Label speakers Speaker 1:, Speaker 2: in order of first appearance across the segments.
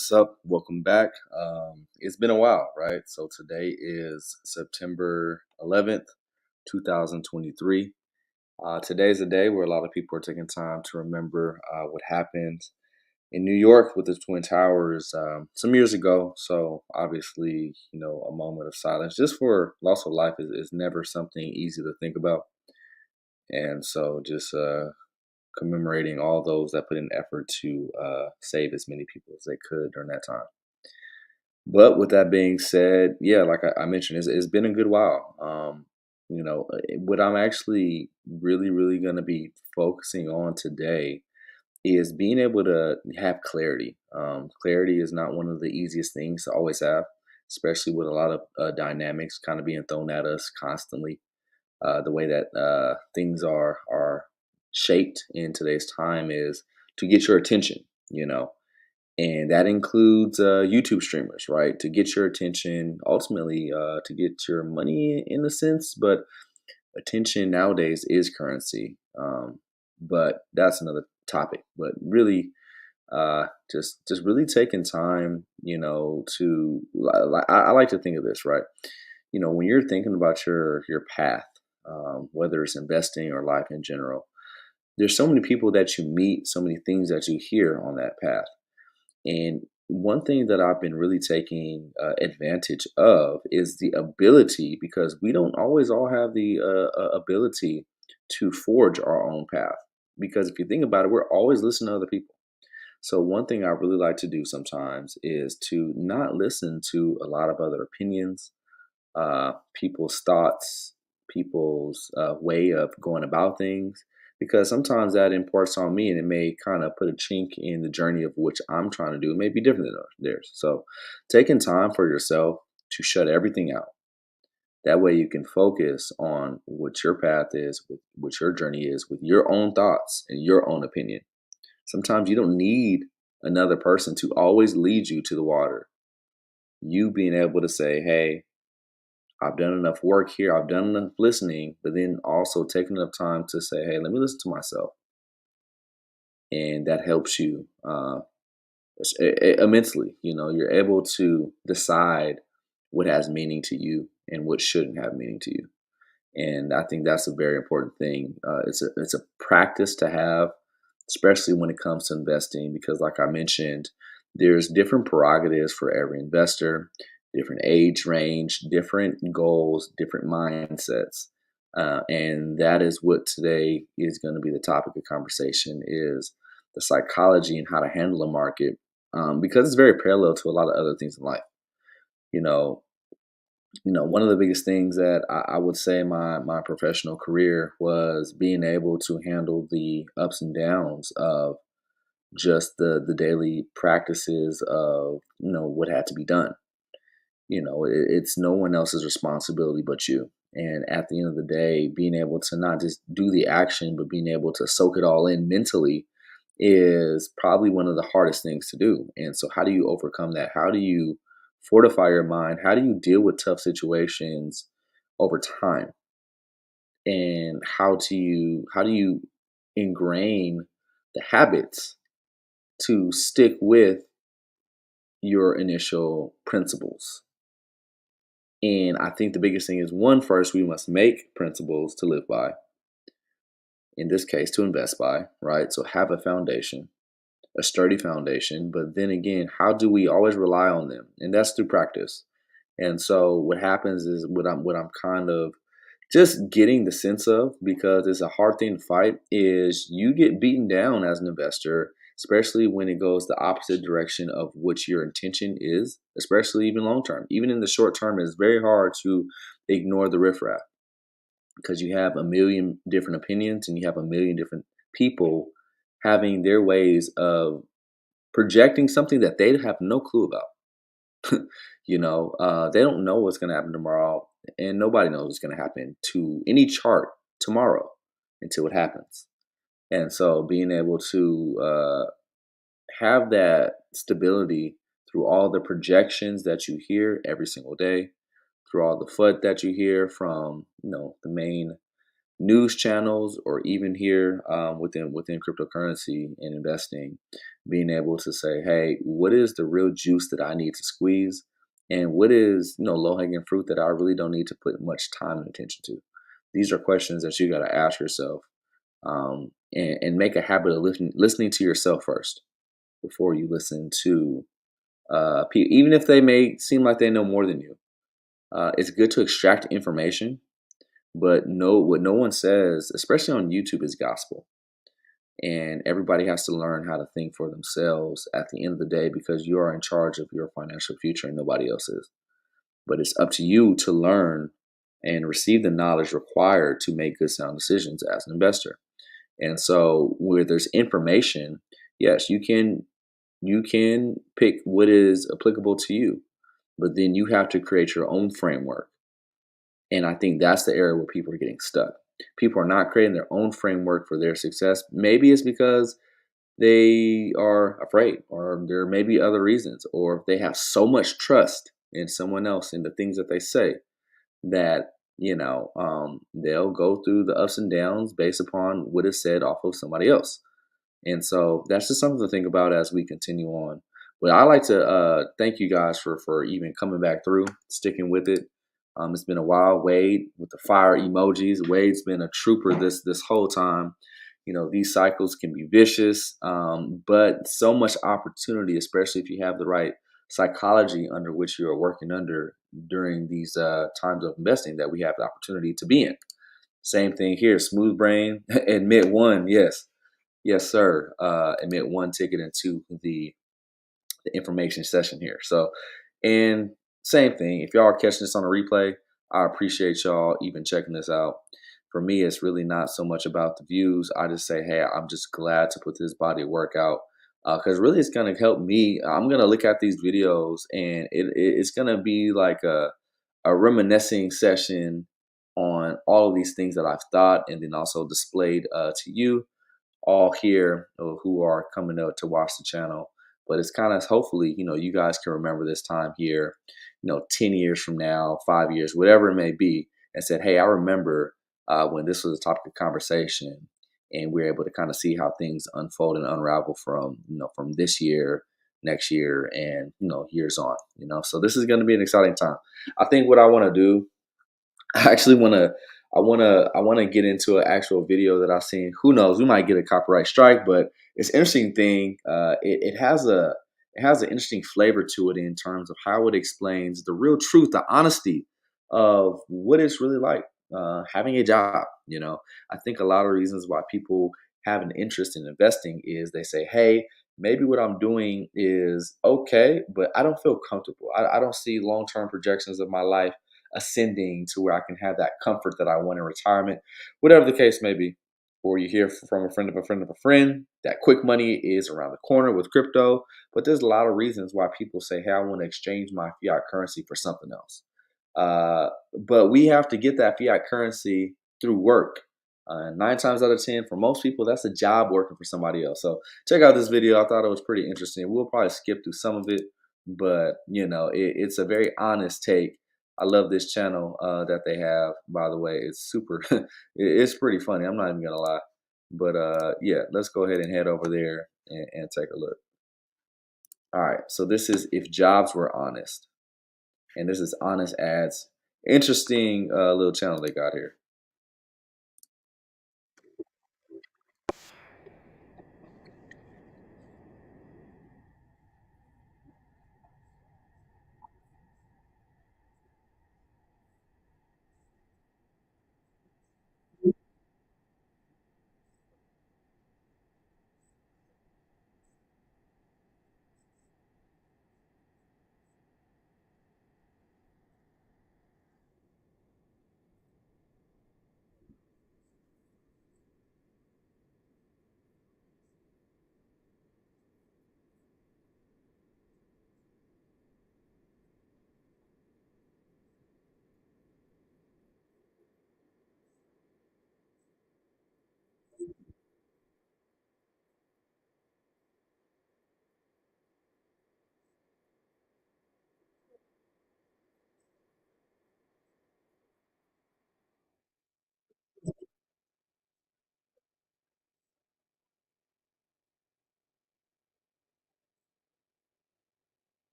Speaker 1: what's up? Welcome back. It's been a while, right? So today is September 11th, 2023. Today's a day where a lot of people are taking time to remember what happened in New York with the Twin Towers some years ago. So obviously, a moment of silence just for loss of life is never something easy to think about. And so just commemorating all those that put in effort to save as many people as they could during that time. But with that being said, yeah, like I mentioned, it's been a good while. What I'm actually really going to be focusing on today is being able to have clarity. Clarity is not one of the easiest things to always have, especially with a lot of dynamics kind of being thrown at us constantly. The way that things are shaped in today's time is to get your attention. You know, and that includes YouTube streamers, right? To get your attention, ultimately, to get your money in a sense, but attention nowadays is currency. But that's another topic. But really, just really taking time, I like to think of this, right? When you're thinking about your path, whether it's investing or life in general, there's so many people that you meet, so many things that you hear on that path. And one thing that I've been really taking advantage of is the ability, because we don't always all have the ability to forge our own path. Because if you think about it, we're always listening to other people. So, one thing I really like to do sometimes is to not listen to a lot of other opinions, people's thoughts, people's way of going about things, because sometimes that imparts on me and it may kind of put a chink in the journey of which I'm trying to do. It may be different than theirs. So, taking time for yourself to shut everything out. That way, you can focus on what your path is, what your journey is, with your own thoughts and your own opinion. Sometimes you don't need another person to always lead you to the water. You being able to say, hey, I've done enough work here. I've done enough listening, but then also taking enough time to say, hey, let me listen to myself. And that helps you immensely. You're able to decide what has meaning to you and what shouldn't have meaning to you. And I think that's a very important thing. It's a practice to have, especially when it comes to investing, because like I mentioned, there's different prerogatives for every investor, different age range, different goals, different mindsets. And that is what today is going to be the topic of conversation, is the psychology and how to handle a market, because it's very parallel to a lot of other things in life. You know, one of the biggest things that I would say in my professional career was being able to handle the ups and downs of just the daily practices of what had to be done. It's no one else's responsibility but you. And at the end of the day, being able to not just do the action, but being able to soak it all in mentally is probably one of the hardest things to do. And so, how do you overcome that? How do you fortify your mind? How do you deal with tough situations over time? And how do you ingrain the habits to stick with your initial principles? And I think the biggest thing is, one, first, we must make principles to live by, in this case, to invest by, right? So have a foundation, a sturdy foundation. But then again, how do we always rely on them? And that's through practice. And so what happens is, what I'm kind of just getting the sense of, because it's a hard thing to fight, is you get beaten down as an investor, especially when it goes the opposite direction of what your intention is, especially even long term. Even in the short term, it's very hard to ignore the riffraff, because you have a million different opinions and you have a million different people having their ways of projecting something that they have no clue about. They don't know what's going to happen tomorrow, and nobody knows what's going to happen to any chart tomorrow until it happens. And so, being able to have that stability through all the projections that you hear every single day, through all the FUD that you hear from the main news channels, or even here within cryptocurrency and investing, being able to say, hey, what is the real juice that I need to squeeze, and what is low hanging fruit that I really don't need to put much time and attention to. These are questions that you got to ask yourself, and make a habit of listening to yourself first before you listen to people, even if they may seem like they know more than you. It's good to extract information, but what no one says, especially on YouTube, is gospel. And everybody has to learn how to think for themselves at the end of the day, because you are in charge of your financial future and nobody else is. But it's up to you to learn and receive the knowledge required to make good sound decisions as an investor. And so where there's information, yes, you can pick what is applicable to you, but then you have to create your own framework. And I think that's the area where people are getting stuck. People are not creating their own framework for their success. Maybe it's because they are afraid, or there may be other reasons, or they have so much trust in someone else and the things that they say that they'll go through the ups and downs based upon what is said off of somebody else. And so that's just something to think about as we continue on. But I like to thank you guys for even coming back through, sticking with it. It's been a while. Wade with the fire emojis. Wade's been a trooper this whole time. These cycles can be vicious, but so much opportunity, especially if you have the right psychology under which you are working under during these times of investing that we have the opportunity to be in. Same thing here. Smooth brain, admit one, yes. Yes, sir. Admit one ticket into the information session here. So, and same thing. If y'all are catching this on a replay, I appreciate y'all even checking this out. For me, it's really not so much about the views. I just say, hey, I'm just glad to put this body of work out, because really it's going to help me. I'm going to look at these videos, and it's going to be like a reminiscing session on all of these things that I've thought, and then also displayed to you all here who are coming out to watch the channel. But it's kind of, hopefully, you guys can remember this time here, 10 years from now, 5 years, whatever it may be, and said, hey, I remember when this was a topic of conversation, and we're able to kind of see how things unfold and unravel from this year, next year, and years on. So this is going to be an exciting time. I think what I want to do, I actually want to. I want to get into an actual video that I've seen. Who knows? We might get a copyright strike, but it's an interesting thing. It has an interesting flavor to it in terms of how it explains the real truth, the honesty of what it's really like having a job. I think a lot of reasons why people have an interest in investing is they say, "Hey, maybe what I'm doing is okay, but I don't feel comfortable. I don't see long-term projections of my life ascending to where I can have that comfort that I want in retirement," whatever the case may be. Or you hear from a friend of a friend of a friend that quick money is around the corner with crypto. But there's a lot of reasons why people say, hey, I want to exchange my fiat currency for something else. But we have to get that fiat currency through work. 9 times out of 10, for most people, that's a job working for somebody else. So check out this video. I thought it was pretty interesting. We'll probably skip through some of it, but it's a very honest take. I love this channel that they have. By the way, it's super. It's pretty funny. I'm not even gonna lie. But yeah, let's go ahead and head over there and take a look. All right. So this is if jobs were honest, and this is honest ads. Interesting little channel they got here.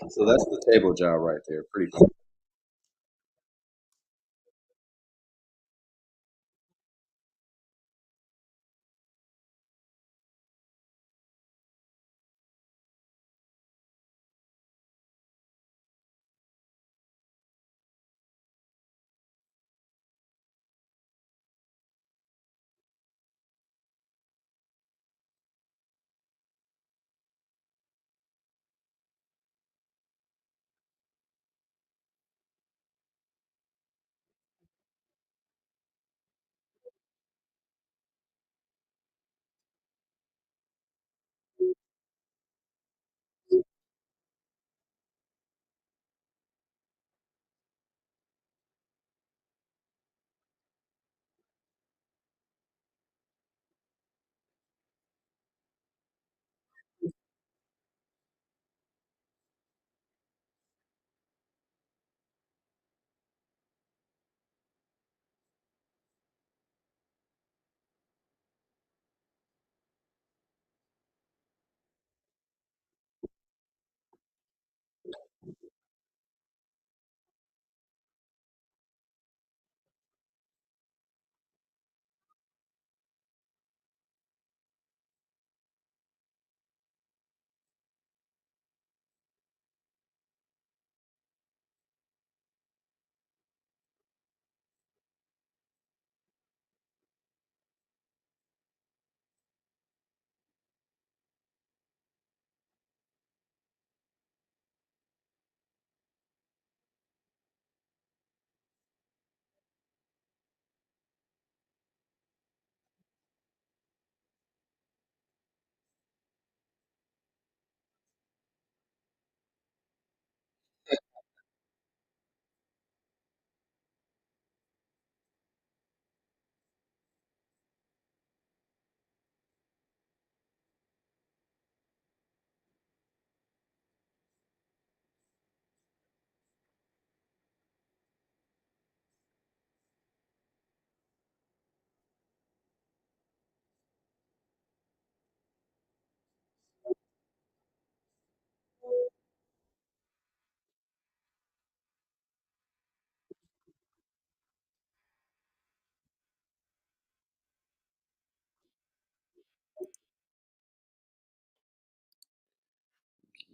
Speaker 1: So that's the table job right there. Pretty cool.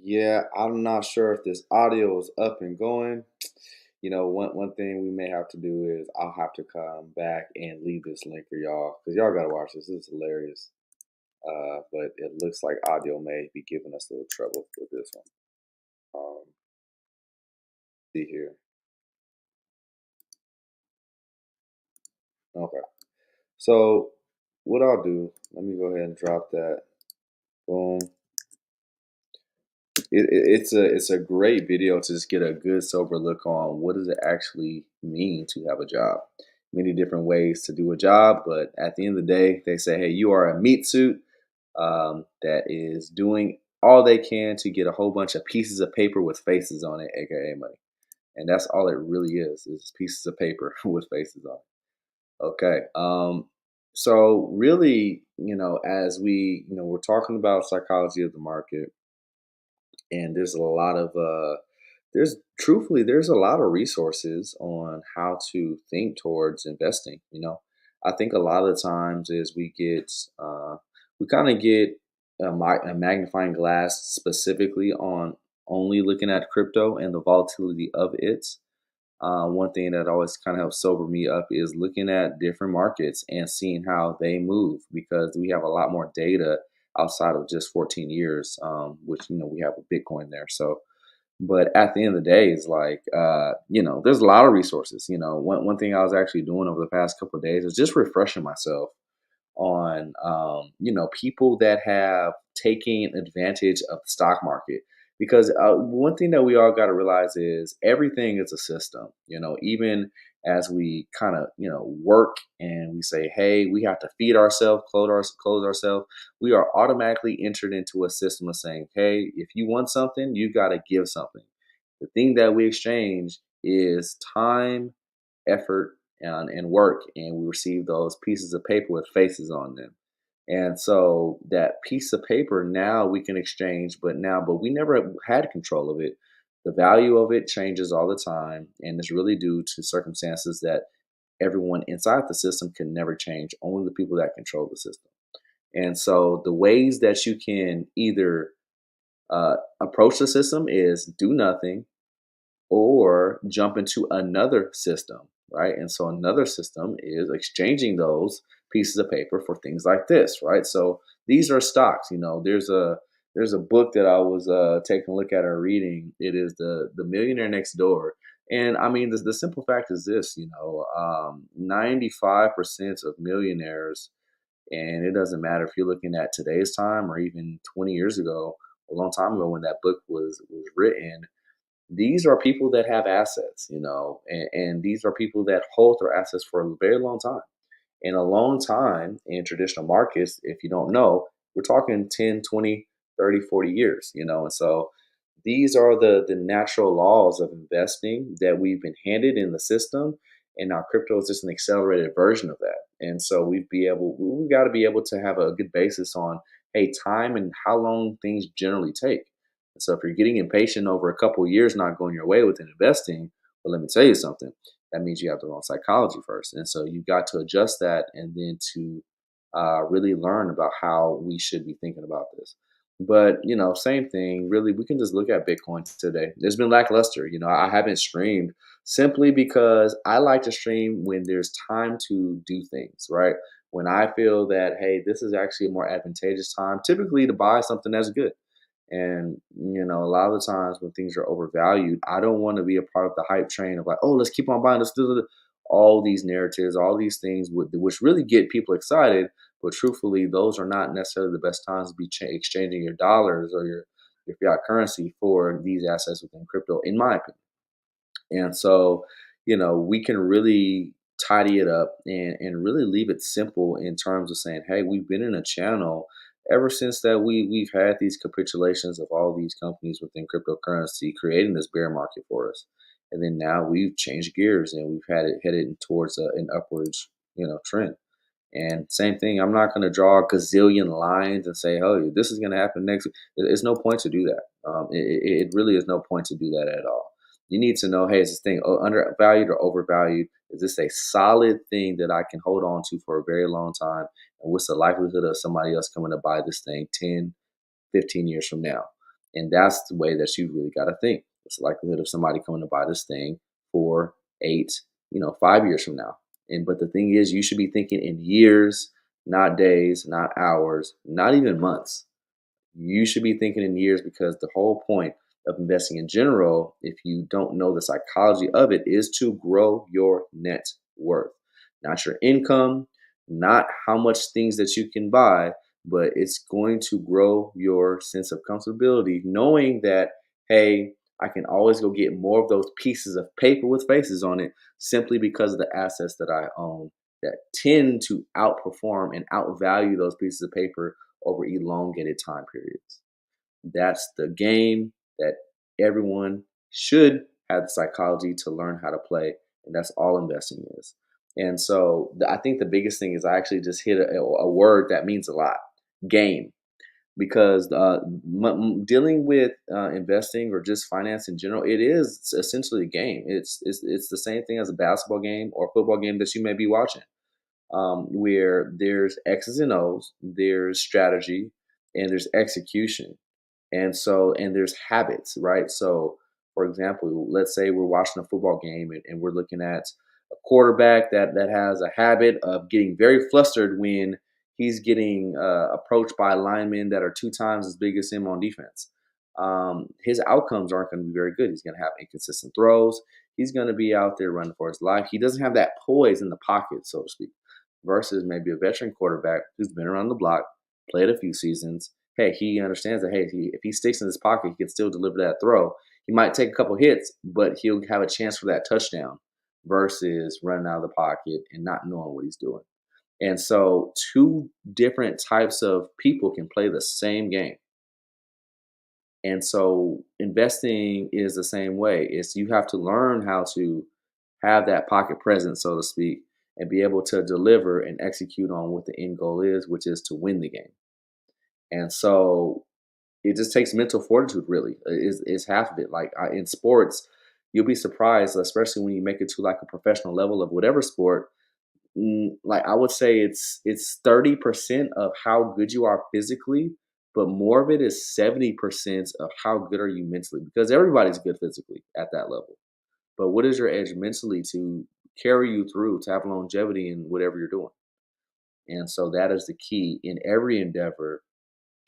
Speaker 1: Yeah, I'm not sure if this audio is up and going. One thing we may have to do is I'll have to come back and leave this link for y'all because y'all gotta watch this. This is hilarious. But it looks like audio may be giving us a little trouble with this one. See here. Okay. So what I'll do, let me go ahead and drop that. Boom. It's a great video to just get a good sober look on what does it actually mean to have a job. Many different ways to do a job, but at the end of the day, they say, hey, you are a meat suit that is doing all they can to get a whole bunch of pieces of paper with faces on it, aka money. And that's all it really is pieces of paper with faces on it. Okay. So really, as we're talking about psychology of the market, and there's a lot of resources on how to think towards investing. I think a lot of the times is we kind of get a magnifying glass specifically on only looking at crypto and the volatility of it. One thing that always kind of helps sober me up is looking at different markets and seeing how they move because we have a lot more data outside of just 14 years, which we have a Bitcoin there. So, but at the end of the day, it's like there's a lot of resources. One thing I was actually doing over the past couple of days is just refreshing myself on people that have taken advantage of the stock market because one thing that we all got to realize is everything is a system. Even as we kind of work and we say, hey, we have to feed ourselves, clothe ourselves, we are automatically entered into a system of saying, hey, if you want something, you got to give something. The thing that we exchange is time, effort, and work, and we receive those pieces of paper with faces on them. And so that piece of paper now we can exchange, but we never had control of it. The value of it changes all the time, and it's really due to circumstances that everyone inside the system can never change, only the people that control the system. And so the ways that you can either approach the system is do nothing or jump into another system, right? And so another system is exchanging those pieces of paper for things like this, right? So these are stocks. There's a book that I was taking a look at or reading. It is the Millionaire Next Door, and I mean the simple fact is this: 95% of millionaires, and it doesn't matter if you're looking at today's time or even 20 years ago, a long time ago when that book was written, these are people that have assets, and these are people that hold their assets for a very long time. And a long time in traditional markets, if you don't know, we're talking 10, 20, 30, 40 years, and so these are the natural laws of investing that we've been handed in the system. And now crypto is just an accelerated version of that. And so we've got to be able to have a good basis on, hey, time and how long things generally take. And so if you're getting impatient over a couple of years not going your way with investing, well, let me tell you something. That means you have the wrong psychology first. And so you've got to adjust that and then to really learn about how we should be thinking about this. But same thing. Really, we can just look at Bitcoin today. It's been lackluster. I haven't streamed simply because I like to stream when there's time to do things. Right, when I feel that, hey, this is actually a more advantageous time, typically to buy something that's good. And a lot of the times when things are overvalued, I don't want to be a part of the hype train of like, oh, let's keep on buying this. All these narratives, all these things, which really get people excited, but truthfully, those are not necessarily the best times to be exchanging your dollars or your fiat currency for these assets within crypto, in my opinion. And so, we can really tidy it up and really leave it simple in terms of saying, hey, we've been in a channel ever since that we've had these capitulations of all these companies within cryptocurrency creating this bear market for us. And then now we've changed gears and we've had it headed towards an upwards, trend. And same thing, I'm not going to draw a gazillion lines and say, oh, this is going to happen next week. There's no point to do that. It really is no point to do that at all. You need to know, hey, is this thing undervalued or overvalued? Is this a solid thing that I can hold on to for a very long time? And what's the likelihood of somebody else coming to buy this thing 10, 15 years from now? And that's the way that you really got to think. What's the likelihood of somebody coming to buy this thing for 8, 5 years from now? And but the thing is, you should be thinking in years, not days, not hours, not even months. You should be thinking in years because the whole point of investing in general, if you don't know the psychology of it, is to grow your net worth, not your income, not how much things that you can buy, but it's going to grow your sense of comfortability, knowing that, hey, I can always go get more of those pieces of paper with faces on it simply because of the assets that I own that tend to outperform and outvalue those pieces of paper over elongated time periods. That's the game that everyone should have the psychology to learn how to play, and that's all investing is. And so I think the biggest thing is I actually just hit a word that means a lot: game. Because dealing with investing or just finance in general, it is essentially a game. It's the same thing as a basketball game or football game that you may be watching, where there's X's and O's, there's strategy, and there's execution. And there's habits, right? So, for example, let's say we're watching a football game and we're looking at a quarterback that has a habit of getting very flustered when he's getting approached by linemen that are 2 times as big as him on defense. His outcomes aren't going to be very good. He's going to have inconsistent throws. He's going to be out there running for his life. He doesn't have that poise in the pocket, so to speak, versus maybe a veteran quarterback who's been around the block, played a few seasons. Hey, he understands that, hey, if he sticks in his pocket, he can still deliver that throw. He might take a couple hits, but he'll have a chance for that touchdown versus running out of the pocket and not knowing what he's doing. And so, two different types of people can play the same game. And so, investing is the same way. It's you have to learn how to have that pocket presence, so to speak, and be able to deliver and execute on what the end goal is, which is to win the game. And so it just takes mental fortitude, really, is half of it. Like in sports, you'll be surprised, especially when you make it to like a professional level of whatever sport. Like I would say it's 30% of how good you are physically, but more of it is 70% of how good are you mentally, because everybody's good physically at that level. But what is your edge mentally to carry you through to have longevity in whatever you're doing? And so that is the key in every endeavor.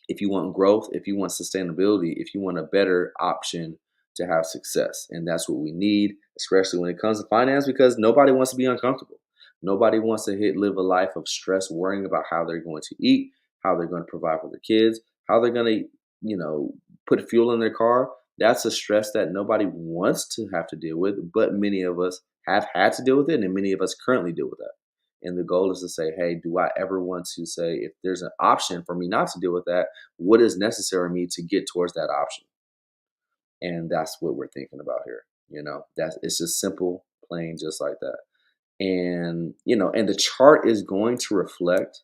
Speaker 1: If you want growth, if you want sustainability, if you want a better option to have success. And that's what we need, especially when it comes to finance, because nobody wants to be uncomfortable. Nobody wants to live a life of stress, worrying about how they're going to eat, how they're going to provide for their kids, how they're going to, put fuel in their car. That's a stress that nobody wants to have to deal with, but many of us have had to deal with it, and many of us currently deal with that. And the goal is to say, hey, do I ever want to say, if there's an option for me not to deal with that, what is necessary for me to get towards that option? And that's what we're thinking about here. That's it's just simple, plain, just like that. And and the chart is going to reflect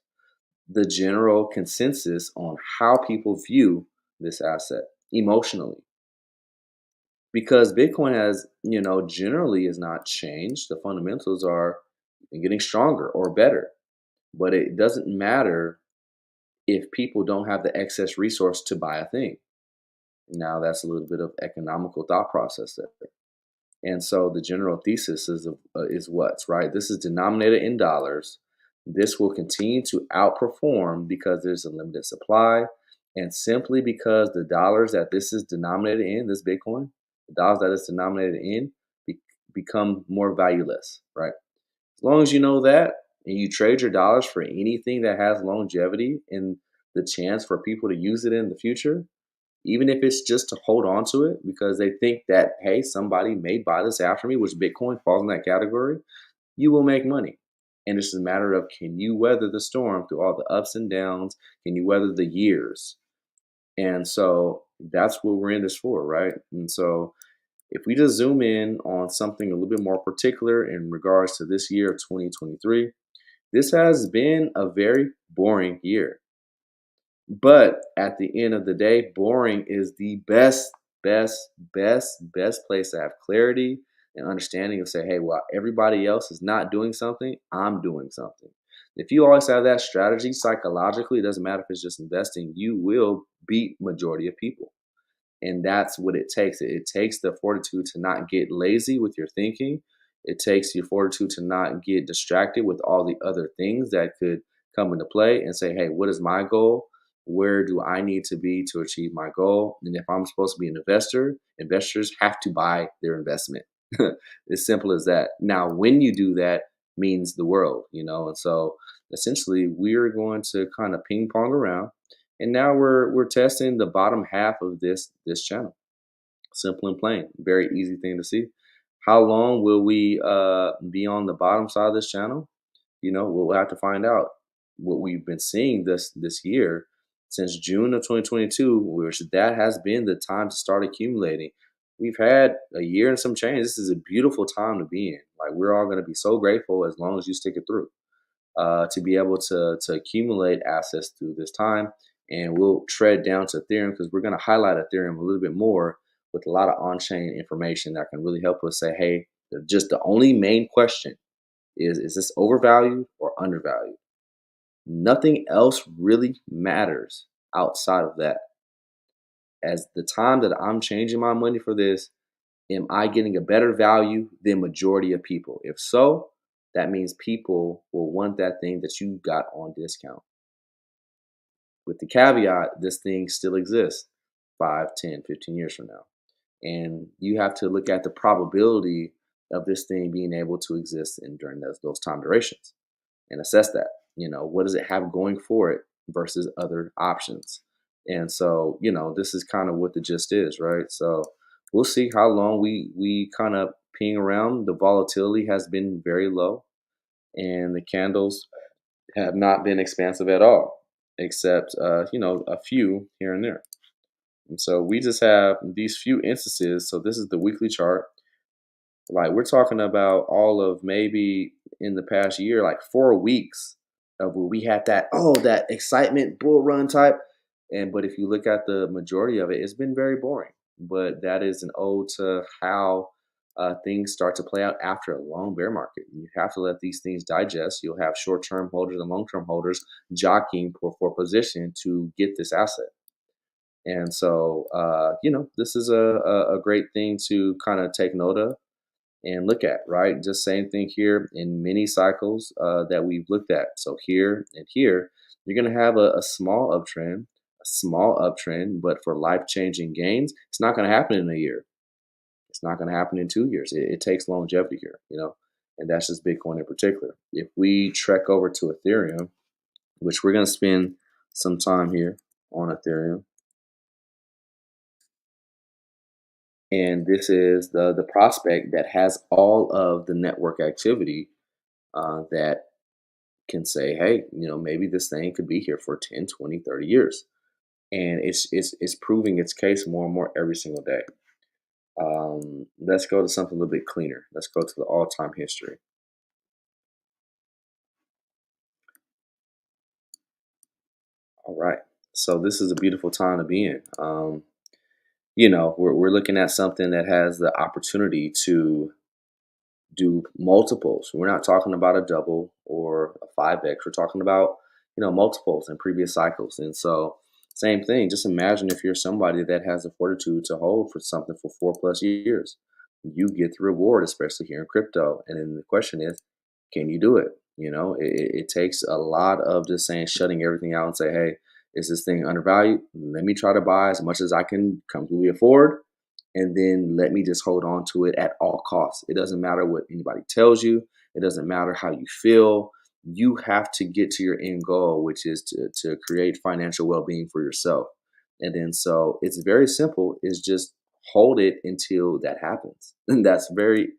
Speaker 1: the general consensus on how people view this asset emotionally. Because Bitcoin has, generally is not changed. The fundamentals are getting stronger or better. But it doesn't matter if people don't have the excess resource to buy a thing. Now that's a little bit of economical thought process there. And so the general thesis is what's right. This is denominated in dollars. This will continue to outperform because there's a limited supply, and simply because the dollars that this is denominated in, this Bitcoin, the dollars that it's denominated in, be, become more valueless, right? As long as you know that and you trade your dollars for anything that has longevity and the chance for people to use it in the future, even if it's just to hold on to it because they think that, hey, somebody may buy this after me, which Bitcoin falls in that category, you will make money. And it's just a matter of, can you weather the storm through all the ups and downs? Can you weather the years? And so that's what we're in this for, right? And so if we just zoom in on something a little bit more particular in regards to this year of 2023, this has been a very boring year. But at the end of the day, boring is the best place to have clarity and understanding of say, hey, while everybody else is not doing something, I'm doing something. If you always have that strategy psychologically, it doesn't matter if it's just investing, you will beat majority of people. And that's what it takes. It takes the fortitude to not get lazy with your thinking. It takes your fortitude to not get distracted with all the other things that could come into play and say, hey, what is my goal? Where do I need to be to achieve my goal? And if I'm supposed to be an investor, investors have to buy their investment. As simple as that. Now, when you do that, means the world. And so essentially, we're going to kind of ping pong around, and now we're testing the bottom half of this channel. Simple and plain. Very easy thing to see. How long will we be on the bottom side of this channel? We'll have to find out. What we've been seeing this year since June of 2022, which that has been the time to start accumulating. We've had a year and some change. This is a beautiful time to be in. Like, we're all going to be so grateful as long as you stick it through to be able to accumulate assets through this time. And we'll tread down to Ethereum because we're going to highlight Ethereum a little bit more with a lot of on-chain information that can really help us say, hey, just the only main question is this overvalued or undervalued? Nothing else really matters outside of that. As the time that I'm changing my money for this, am I getting a better value than majority of people? If so, that means people will want that thing that you got on discount. With the caveat, this thing still exists 5, 10, 15 years from now. And you have to look at the probability of this thing being able to exist during those time durations and assess that. What does it have going for it versus other options? And so, this is kind of what the gist is, right? So we'll see how long we kind of ping around. The volatility has been very low, and the candles have not been expansive at all, except a few here and there. And so we just have these few instances. So this is the weekly chart. Like, we're talking about all of maybe in the past year, like 4 weeks of where we had that excitement bull run type. And but if you look at the majority of it, it's been very boring. But that is an ode to how things start to play out after a long bear market. You have to let these things digest. You'll have short term holders and long term holders jockeying for position to get this asset. And so, this is a great thing to kind of take note of and look at, right? Just same thing here in many cycles that we've looked at. So here and here, you're going to have a small uptrend, but for life changing gains, it's not going to happen in a year. It's not going to happen in 2 years. It takes longevity here. And that's just Bitcoin in particular. If we trek over to Ethereum, which we're going to spend some time here on Ethereum, and this is the prospect that has all of the network activity that can say, hey, maybe this thing could be here for 10, 20, 30 years. And it's proving its case more and more every single day. Let's go to something a little bit cleaner. Let's go to the all-time history. All right. So this is a beautiful time to be in. We're looking at something that has the opportunity to do multiples. We're not talking about a double or a 5x. We're talking about, multiples in previous cycles. And so, same thing. Just imagine if you're somebody that has the fortitude to hold for something for 4+ years. You get the reward, especially here in crypto. And then the question is, can you do it? It takes a lot of just saying, shutting everything out and say, hey, is this thing undervalued? Let me try to buy as much as I can comfortably afford, and then let me just hold on to it at all costs. It doesn't matter what anybody tells you. It doesn't matter how you feel. You have to get to your end goal, which is to create financial well-being for yourself. And then so it's very simple. Is just hold it until that happens. And that's very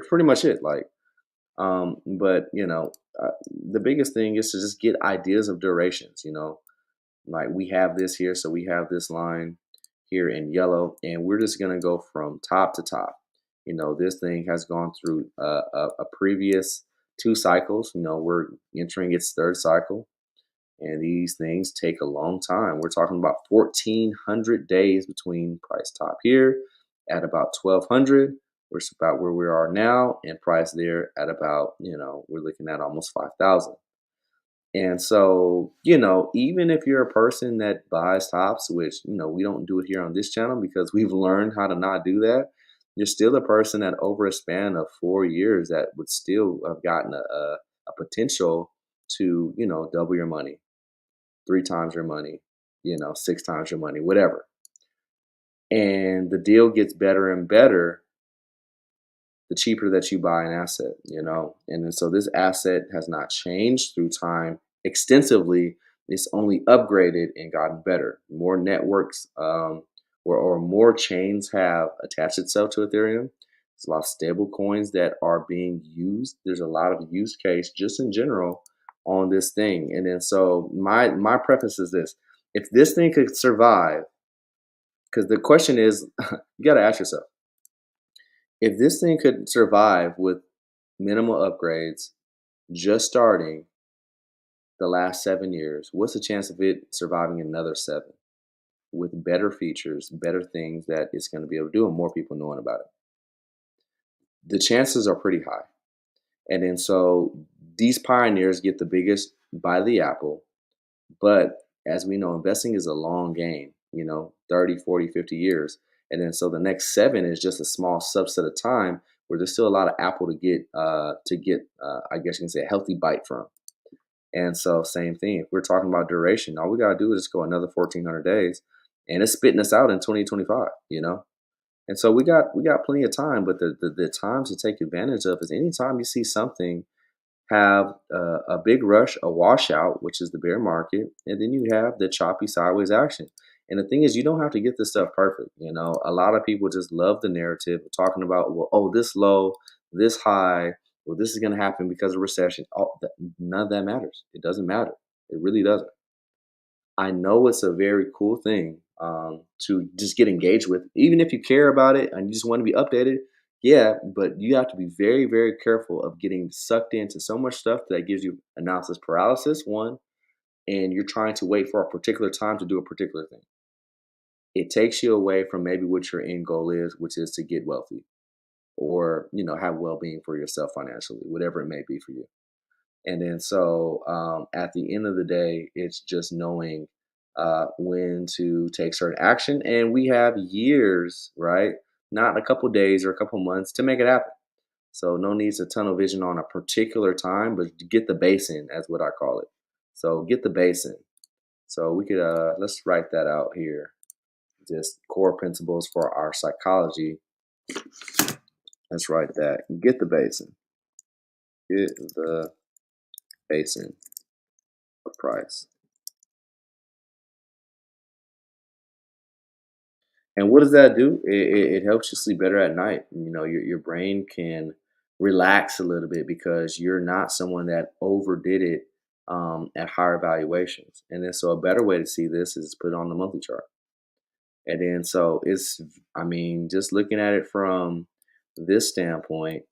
Speaker 1: pretty much it. But the biggest thing is to just get ideas of durations. Like we have this here, so we have this line here in yellow, and we're just gonna go from top to top. This thing has gone through a previous 2 cycles. We're entering its third cycle, and these things take a long time. We're talking about 1,400 days between price top here at about 1,200. We're about where we are now, and price there at about we're looking at almost 5,000. And so, even if you're a person that buys tops, which, we don't do it here on this channel because we've learned how to not do that, you're still a person that over a span of 4 years that would still have gotten a potential to, double your money, 3 times your money, 6 times your money, whatever. And the deal gets better and better the cheaper that you buy an asset. And then so this asset has not changed through time extensively. It's only upgraded and gotten better. More networks or more chains have attached itself to Ethereum. There's a lot of stable coins that are being used. There's a lot of use case just in general on this thing. And then so my preface is this: if this thing could survive, because the question is, you got to ask yourself, if this thing could survive with minimal upgrades, just starting the last 7 years, what's the chance of it surviving another 7 with better features, better things that it's going to be able to do, and more people knowing about it? The chances are pretty high. And then so these pioneers get the biggest bite of the apple. But as we know, investing is a long game, 30, 40, 50 years. And then so the next 7 is just a small subset of time where there's still a lot of apple to get, I guess you can say, a healthy bite from. And so same thing, if we're talking about duration, all we got to do is just go another 1,400 days, and it's spitting us out in 2025. And so we got plenty of time, but the time to take advantage of is anytime you see something have a big rush, a washout, which is the bear market, and then you have the choppy sideways action. And the thing is, you don't have to get this stuff perfect. A lot of people just love the narrative of talking about, well, oh, this low, this high, well, this is going to happen because of recession. None of that matters. It doesn't matter. It really doesn't. I know it's a very cool thing to just get engaged with. Even if you care about it and you just want to be updated, Yeah, but you have to be very, very careful of getting sucked into so much stuff that gives you analysis paralysis, one, and you're trying to wait for a particular time to do a particular thing. It takes you away from maybe what your end goal is, which is to get wealthy or, have well-being for yourself financially, whatever it may be for you. And then at the end of the day, it's just knowing when to take certain action. And we have years, right? Not a couple days or a couple months to make it happen. So no need to tunnel vision on a particular time, but get the base in, as what I call it. So get the base in. So we could let's write that out here. Just core principles for our psychology. Let's write that. Get the base in. Get the base in of price. And what does that do? It helps you sleep better at night. Your brain can relax a little bit because you're not someone that overdid it at higher valuations. And then so a better way to see this is put it on the monthly chart. And then just looking at it from this standpoint,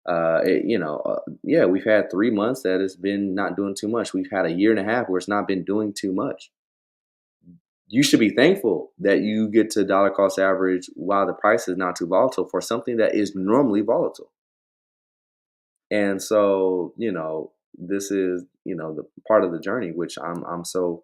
Speaker 1: yeah, we've had 3 months that it's been not doing too much. We've had a year and a half where it's not been doing too much. You should be thankful that you get to dollar cost average while the price is not too volatile for something that is normally volatile. And so, this is, the part of the journey, which I'm so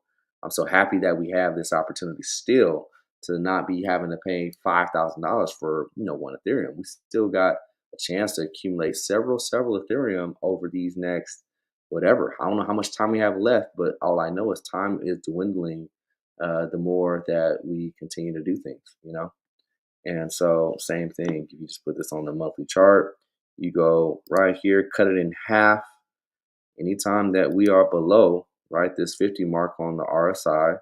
Speaker 1: happy that we have this opportunity still to not be having to pay $5,000 for, one Ethereum. We still got a chance to accumulate several Ethereum over these next whatever. I don't know how much time we have left, but all I know is time is dwindling the more that we continue to do things. And so, same thing. If you just put this on the monthly chart, you go right here, cut it in half. Anytime that we are below, right, this 50 mark on the RSI,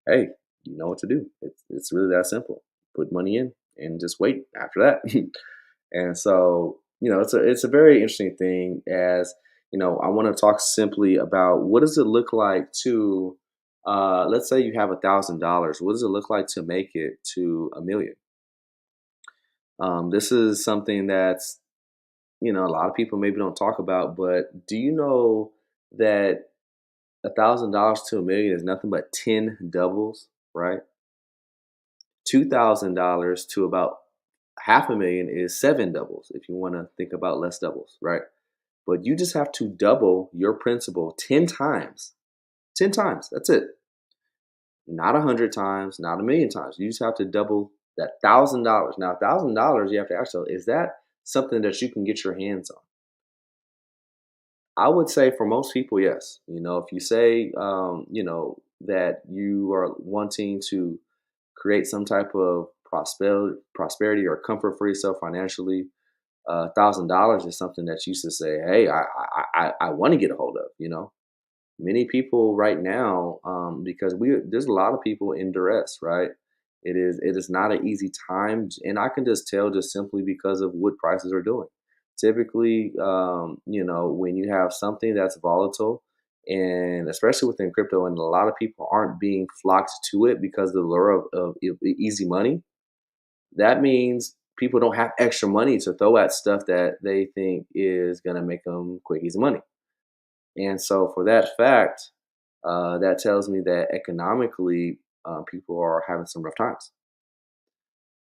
Speaker 1: hey, you know what to do. It's really that simple. Put money in and just wait after that. And so, it's a very interesting thing. As I want to talk simply about what does it look like to, let's say you have $1,000. What does it look like to make it to 1 million? This is something that's, a lot of people maybe don't talk about, but do you know that $1,000 to 1 million is nothing but 10 doubles, right? $2,000 to about half a million is 7 doubles if you want to think about less doubles, right? But you just have to double your principal 10 times. 10 times, that's it. Not 100 times, not 1 million times. You just have to double that $1,000. Now, $1,000, you have to ask yourself, is that something that you can get your hands on? I would say for most people, yes. If you say, that you are wanting to create some type of prosperity or comfort for yourself financially, $1,000 is something that you should say, hey, I want to get a hold of. Many people right now, because there's a lot of people in duress, right? It is not an easy time, and I can just tell just simply because of what prices are doing. Typically, when you have something that's volatile, and especially within crypto, and a lot of people aren't being flocked to it because of the lure of easy money, that means people don't have extra money to throw at stuff that they think is going to make them quick, easy money. And so, for that fact, that tells me that economically, people are having some rough times.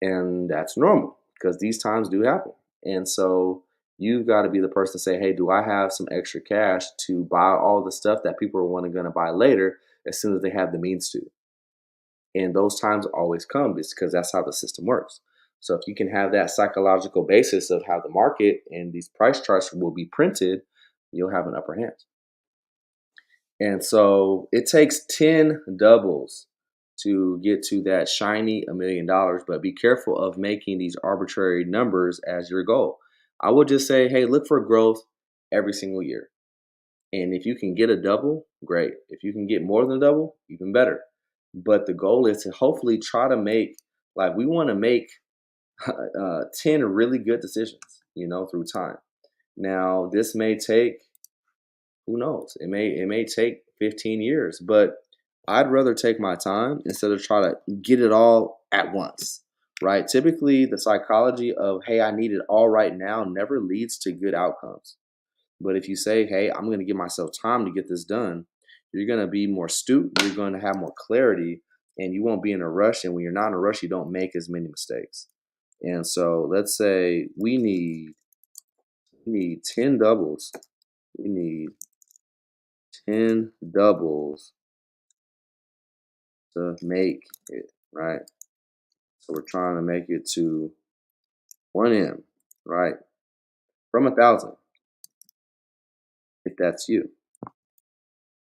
Speaker 1: And that's normal because these times do happen. And so, you've got to be the person to say, hey, do I have some extra cash to buy all the stuff that people are going to buy later as soon as they have the means to? And those times always come because that's how the system works. So, if you can have that psychological basis of how the market and these price charts will be printed, you'll have an upper hand. And so it takes 10 doubles to get to that shiny $1 million, but be careful of making these arbitrary numbers as your goal. I would just say, hey, look for growth every single year. And if you can get a double, great. If you can get more than a double, even better. But the goal is to hopefully try to make, like, we want to make 10 really good decisions, through time. Now, this may take, who knows? It may take 15 years, but I'd rather take my time instead of try to get it all at once. right? Typically, the psychology of, hey, I need it all right now never leads to good outcomes. But if you say, hey, I'm going to give myself time to get this done, you're going to be more astute, you're going to have more clarity, and you won't be in a rush. And when you're not in a rush, you don't make as many mistakes. And so let's say we need 10 doubles. We need 10 doubles to make it, right? So we're trying to make it to 1M, right? From 1,000, if that's you.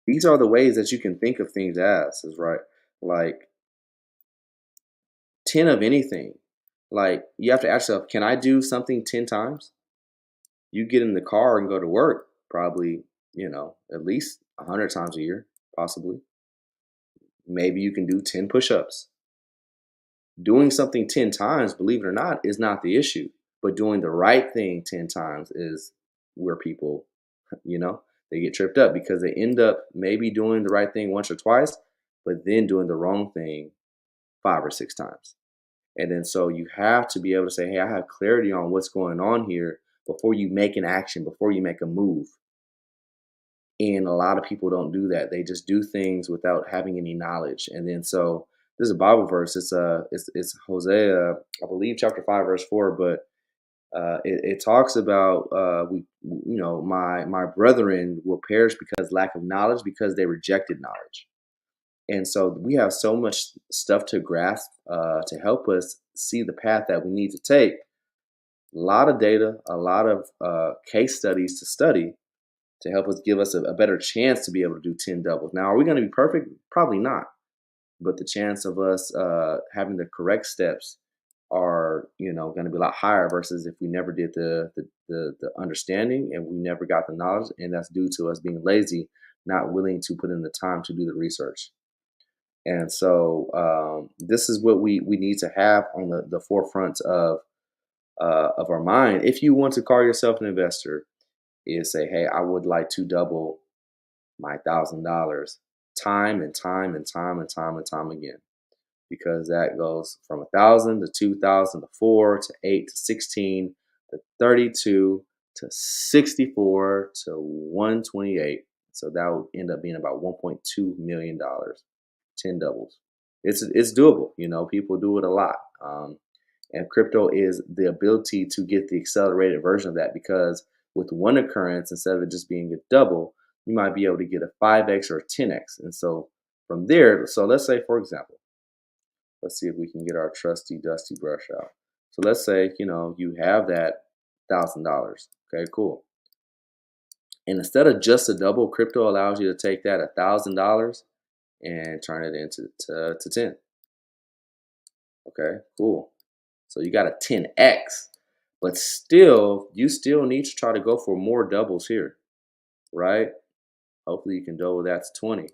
Speaker 1: These are the ways that you can think of things as, is right. Like 10 of anything. Like you have to ask yourself, can I do something 10 times? You get in the car and go to work, probably, at least 100 times a year, possibly. Maybe you can do 10 push ups. Doing something 10 times, believe it or not, is not the issue. But doing the right thing 10 times is where people, you know, they get tripped up because they end up maybe doing the right thing once or twice, but then doing the wrong thing 5 or 6 times. And then so you have to be able to say, hey, I have clarity on what's going on here before you make an action, before you make a move. And a lot of people don't do that. They just do things without having any knowledge. And then so there's a Bible verse. It's Hosea, I believe, chapter 5, verse 4. But it talks about my brethren will perish because lack of knowledge, because they rejected knowledge. And so we have so much stuff to grasp to help us see the path that we need to take. A lot of data, a lot of case studies to study to help us give us a better chance to be able to do 10 doubles. Now, are we going to be perfect? Probably not. But the chance of us having the correct steps are, going to be a lot higher versus if we never did the understanding and we never got the knowledge. And that's due to us being lazy, not willing to put in the time to do the research. And so this is what we need to have on the forefront of our mind. If you want to call yourself an investor, is say, hey, I would like to double my $1,000 time and time and time and time and time again, because that goes from 1,000 to 2,000 to 4 to 8 to 16 to 32 to 64 to 128. So that would end up being about $1.2 million, 10 doubles. It's doable. People do it a lot. And crypto is the ability to get the accelerated version of that, because with one occurrence, instead of it just being a double, you might be able to get a 5x or a 10x. And so from there, so let's say, for example, let's see if we can get our trusty dusty brush out. So let's say, you have that $1,000. Okay, cool. And instead of just a double, crypto allows you to take that $1,000 and turn it into to 10. Okay, cool. So you got a 10x, but you still need to try to go for more doubles here, right? Hopefully you can double that to 20,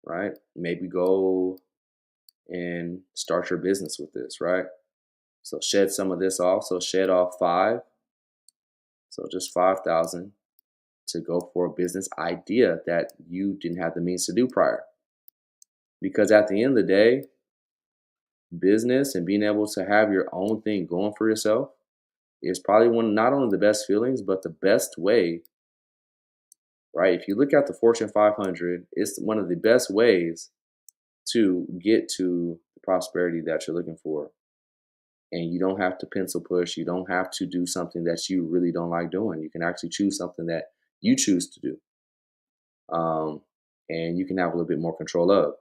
Speaker 1: right? Maybe go and start your business with this, right? So shed some of this off. So shed off 5. So just 5,000 to go for a business idea that you didn't have the means to do prior. Because at the end of the day, business and being able to have your own thing going for yourself is probably one, not only the best feelings, but the best way, right? If you look at the Fortune 500, it's one of the best ways to get to the prosperity that you're looking for. And you don't have to pencil push. You don't have to do something that you really don't like doing. You can actually choose something that you choose to do. And you can have a little bit more control of.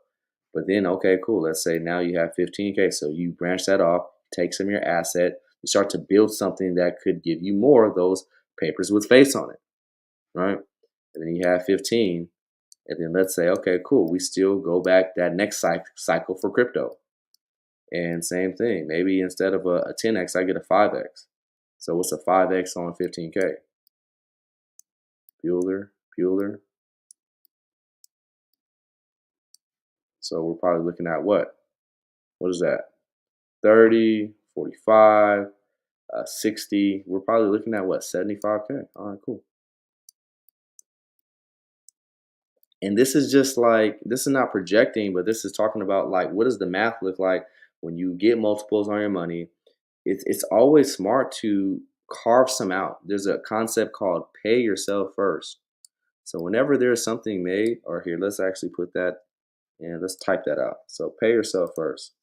Speaker 1: But then, okay, cool. Let's say now you have 15K. So you branch that off, take some of your asset, you start to build something that could give you more of those papers with face on it, right? And then you have 15. And then let's say, okay, cool. We still go back that next cycle for crypto. And same thing. Maybe instead of a 10x, I get a 5x. So what's a 5x on 15K? Bueller. So we're probably looking at what? What is that? 30, 45, 60. We're probably looking at what? 75K. All right, cool. And this is just like, this is not projecting, but this is talking about like, what does the math look like when you get multiples on your money, it's always smart to carve some out. There's a concept called pay yourself first. So whenever there's something made, or here, let's actually put that and let's type that out. So pay yourself first.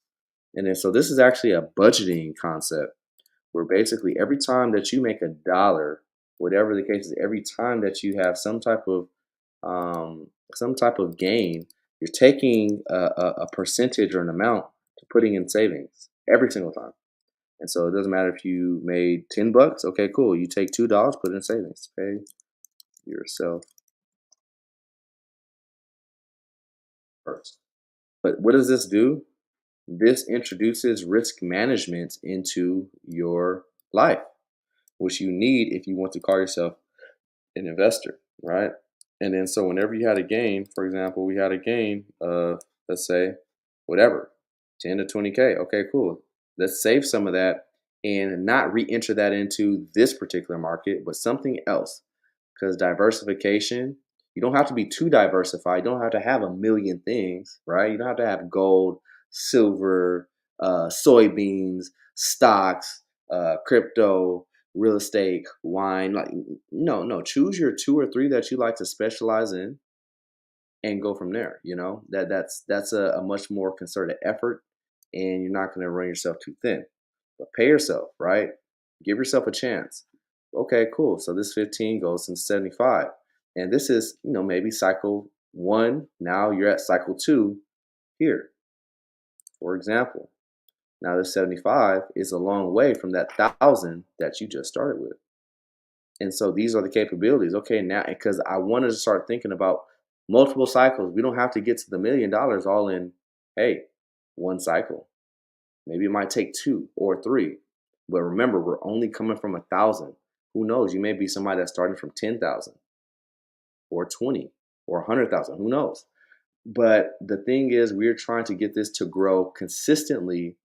Speaker 1: And then so this is actually a budgeting concept where basically every time that you make a dollar, whatever the case is, every time that you have some type of gain, you're taking a percentage or an amount to putting in savings every single time. And so it doesn't matter if you made $10. Okay, cool. You take $2, put it in savings. Pay yourself first. But what does this do? This introduces risk management into your life, which you need if you want to call yourself an investor, right? And then so whenever you had a gain, for example, we had a gain of, let's say, whatever, 10 to 20K. Okay, cool. Let's save some of that and not re-enter that into this particular market, but something else. Because diversification, you don't have to be too diversified. You don't have to have a million things, right? You don't have to have gold, silver, soybeans, stocks, crypto, real estate, wine. Like, no, no. Choose your two or three that you like to specialize in and go from there. That's a much more concerted effort, and you're not going to run yourself too thin. But pay yourself, right? Give yourself a chance. Okay, cool. So this 15 goes in 75, and this is maybe cycle one. Now you're at cycle two here, for example. Now this 75 is a long way from that 1,000 that you just started with. And so these are the capabilities. Okay, now because I wanted to start thinking about multiple cycles. We don't have to get to the $1 million all in, hey, one cycle. Maybe it might take two or three. But remember, we're only coming from 1,000. Who knows? You may be somebody that's starting from 10,000 or 20 or 100,000. Who knows? But the thing is, we're trying to get this to grow consistently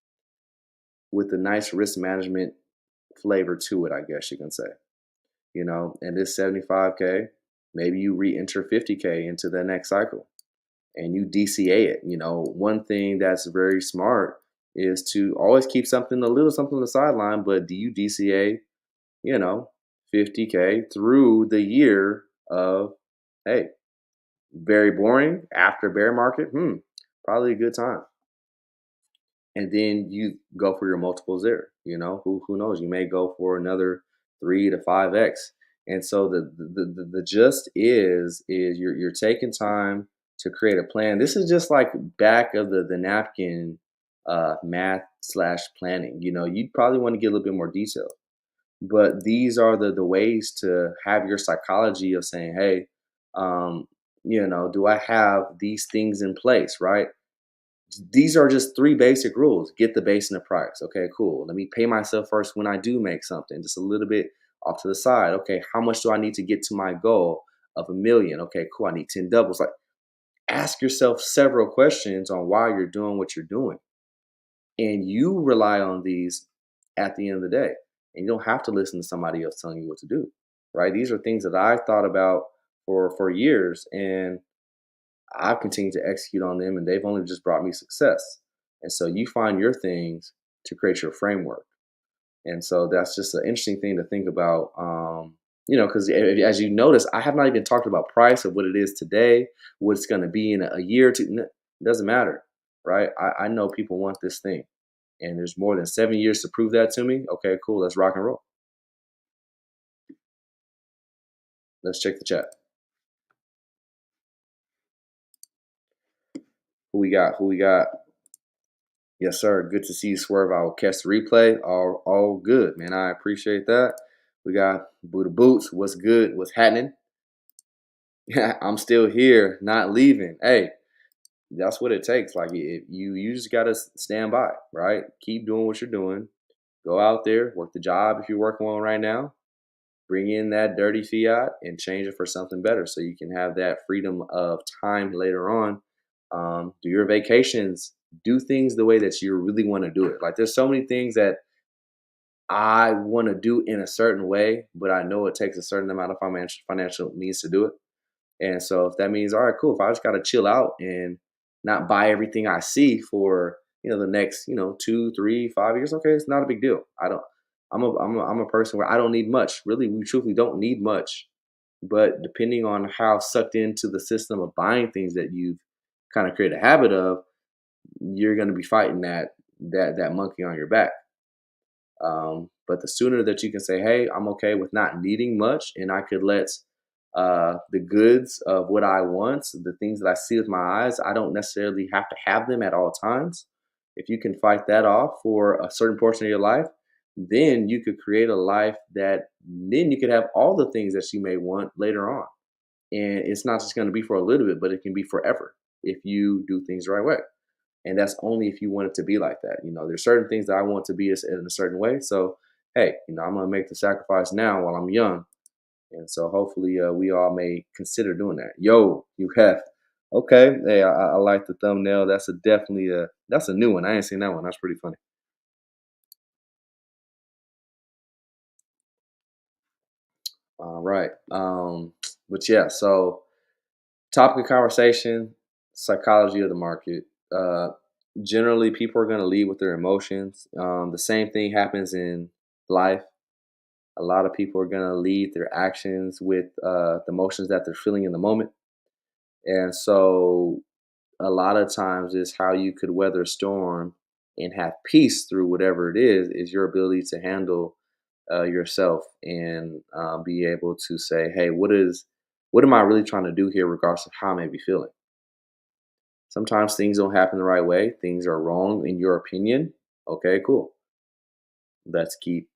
Speaker 1: with a nice risk management flavor to it, I guess you can say. And this 75K, maybe you re-enter 50K into the next cycle and you DCA it. One thing that's very smart is to always keep something, a little something on the sideline, but do you DCA, you know, 50K through the year of, hey, very boring after bear market? Probably a good time. And then you go for your multiples there. Who knows? You may go for another 3 to 5x. And so the gist is you're taking time to create a plan. This is just like back of the napkin math slash planning. You'd probably want to get a little bit more detail. But these are the ways to have your psychology of saying, hey, do I have these things in place, right? These are just three basic rules. Get the base and the price. Okay, cool. Let me pay myself first when I do make something, just a little bit off to the side. Okay, how much do I need to get to my goal of 1 million? Okay, cool. I need 10 doubles. Like, ask yourself several questions on why you're doing what you're doing. And you rely on these at the end of the day. And you don't have to listen to somebody else telling you what to do. Right? These are things that I thought about for years, and I've continued to execute on them, and they've only just brought me success. And so you find your things to create your framework. And so that's just an interesting thing to think about. Because as you notice, I have not even talked about price of what it is today, what it's going to be in a year or two. It doesn't matter, right? I know people want this thing, and there's more than 7 years to prove that to me. Okay, cool. Let's rock and roll. Let's check the chat. Who we got? Who we got? Yes, sir. Good to see you, Swerve. I will catch the replay. All good, man. I appreciate that. We got Buddha Boots. What's good? What's happening? I'm still here, not leaving. Hey, that's what it takes. Like, you just gotta stand by, right? Keep doing what you're doing. Go out there, work the job if you're working one right now. Bring in that dirty fiat and change it for something better, so you can have that freedom of time later on. Do your vacations, do things the way that you really want to do it. Like, there's so many things that I want to do in a certain way, but I know it takes a certain amount of financial means to do it. And so if that means, all right, cool, if I just got to chill out and not buy everything I see for, the next, 2, 3, 5 years. Okay, it's not a big deal. I don't. I'm a person where I don't need much. Really, we truthfully don't need much. But depending on how sucked into the system of buying things that you've kind of created a habit of, you're going to be fighting that monkey on your back. But the sooner that you can say, "Hey, I'm okay with not needing much, and I could let the goods of what I want, the things that I see with my eyes, I don't necessarily have to have them at all times." If you can fight that off for a certain portion of your life, then you could create a life that then you could have all the things that you may want later on. And it's not just going to be for a little bit, but it can be forever if you do things the right way. And that's only if you want it to be like that. There's certain things that I want to be in a certain way. So, hey, I'm going to make the sacrifice now while I'm young. And so hopefully we all may consider doing that. Yo, you have. Okay. Hey, I like the thumbnail. That's that's a new one. I ain't seen that one. That's pretty funny. All right. But yeah, so topic of conversation, psychology of the market. Uh, Generally, people are going to lead with their emotions. The same thing happens in life. A lot of people are going to lead their actions with the emotions that they're feeling in the moment. And so, a lot of times, is how you could weather a storm and have peace through whatever it is your ability to handle yourself and be able to say, hey, what am I really trying to do here, regardless of how I may be feeling? Sometimes things don't happen the right way. Things are wrong in your opinion. Okay, cool. Let's keep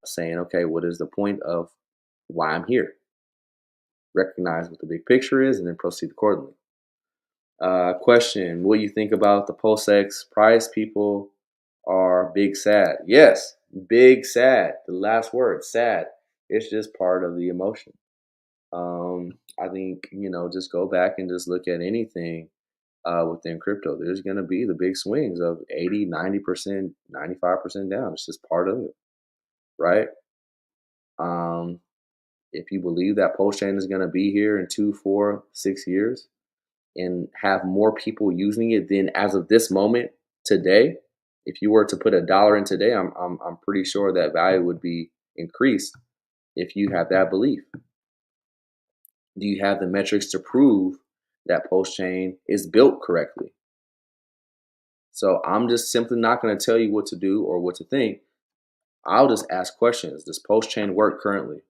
Speaker 1: saying, okay, what is the point of why I'm here? Recognize what the big picture is and then proceed accordingly. Question: what do you think about the post-sex price? People are big sad. Yes, big sad. The last word, sad. It's just part of the emotion. I think just go back and just look at anything within crypto. There's going to be the big swings of 80, 90%, 95% down. It's just part of it, right? Um, if you believe that post chain is going to be here in 2, 4, 6 years and have more people using it than as of this moment today, if you were to put $1 in today, I'm pretty sure that value would be increased if you have that belief. Do you have the metrics to prove that post chain is built correctly? So I'm just simply not going to tell you what to do or what to think. I'll just ask questions. Does post chain work currently?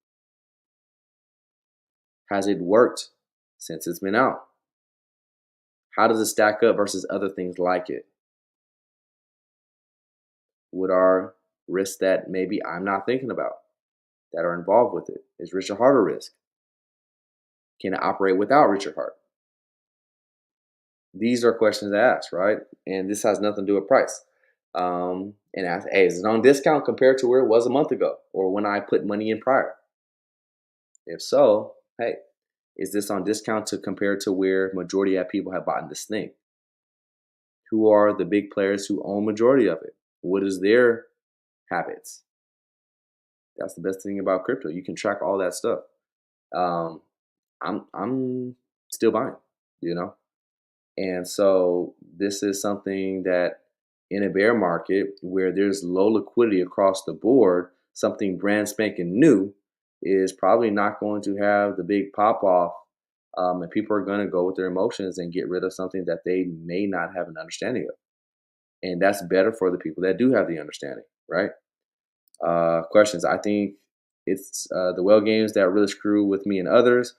Speaker 1: Has it worked since it's been out? How does it stack up versus other things like it? What are risks that maybe I'm not thinking about that are involved with it? Is Richard Hart a risk? Can it operate without Richard Hart? These are questions to ask, right? And this has nothing to do with price. And ask, hey, is it on discount compared to where it was a month ago or when I put money in prior? If so, hey, is this on discount to compare to where majority of people have bought this thing? Who are the big players who own majority of it? What is their habits? That's the best thing about crypto. You can track all that stuff. Um, I'm still buying, you know. And so this is something that in a bear market where there's low liquidity across the board, something brand spanking new is probably not going to have the big pop off. And people are going to go with their emotions and get rid of something that they may not have an understanding of. And that's better for the people that do have the understanding, right? Questions. I think it's the well games that really screw with me and others.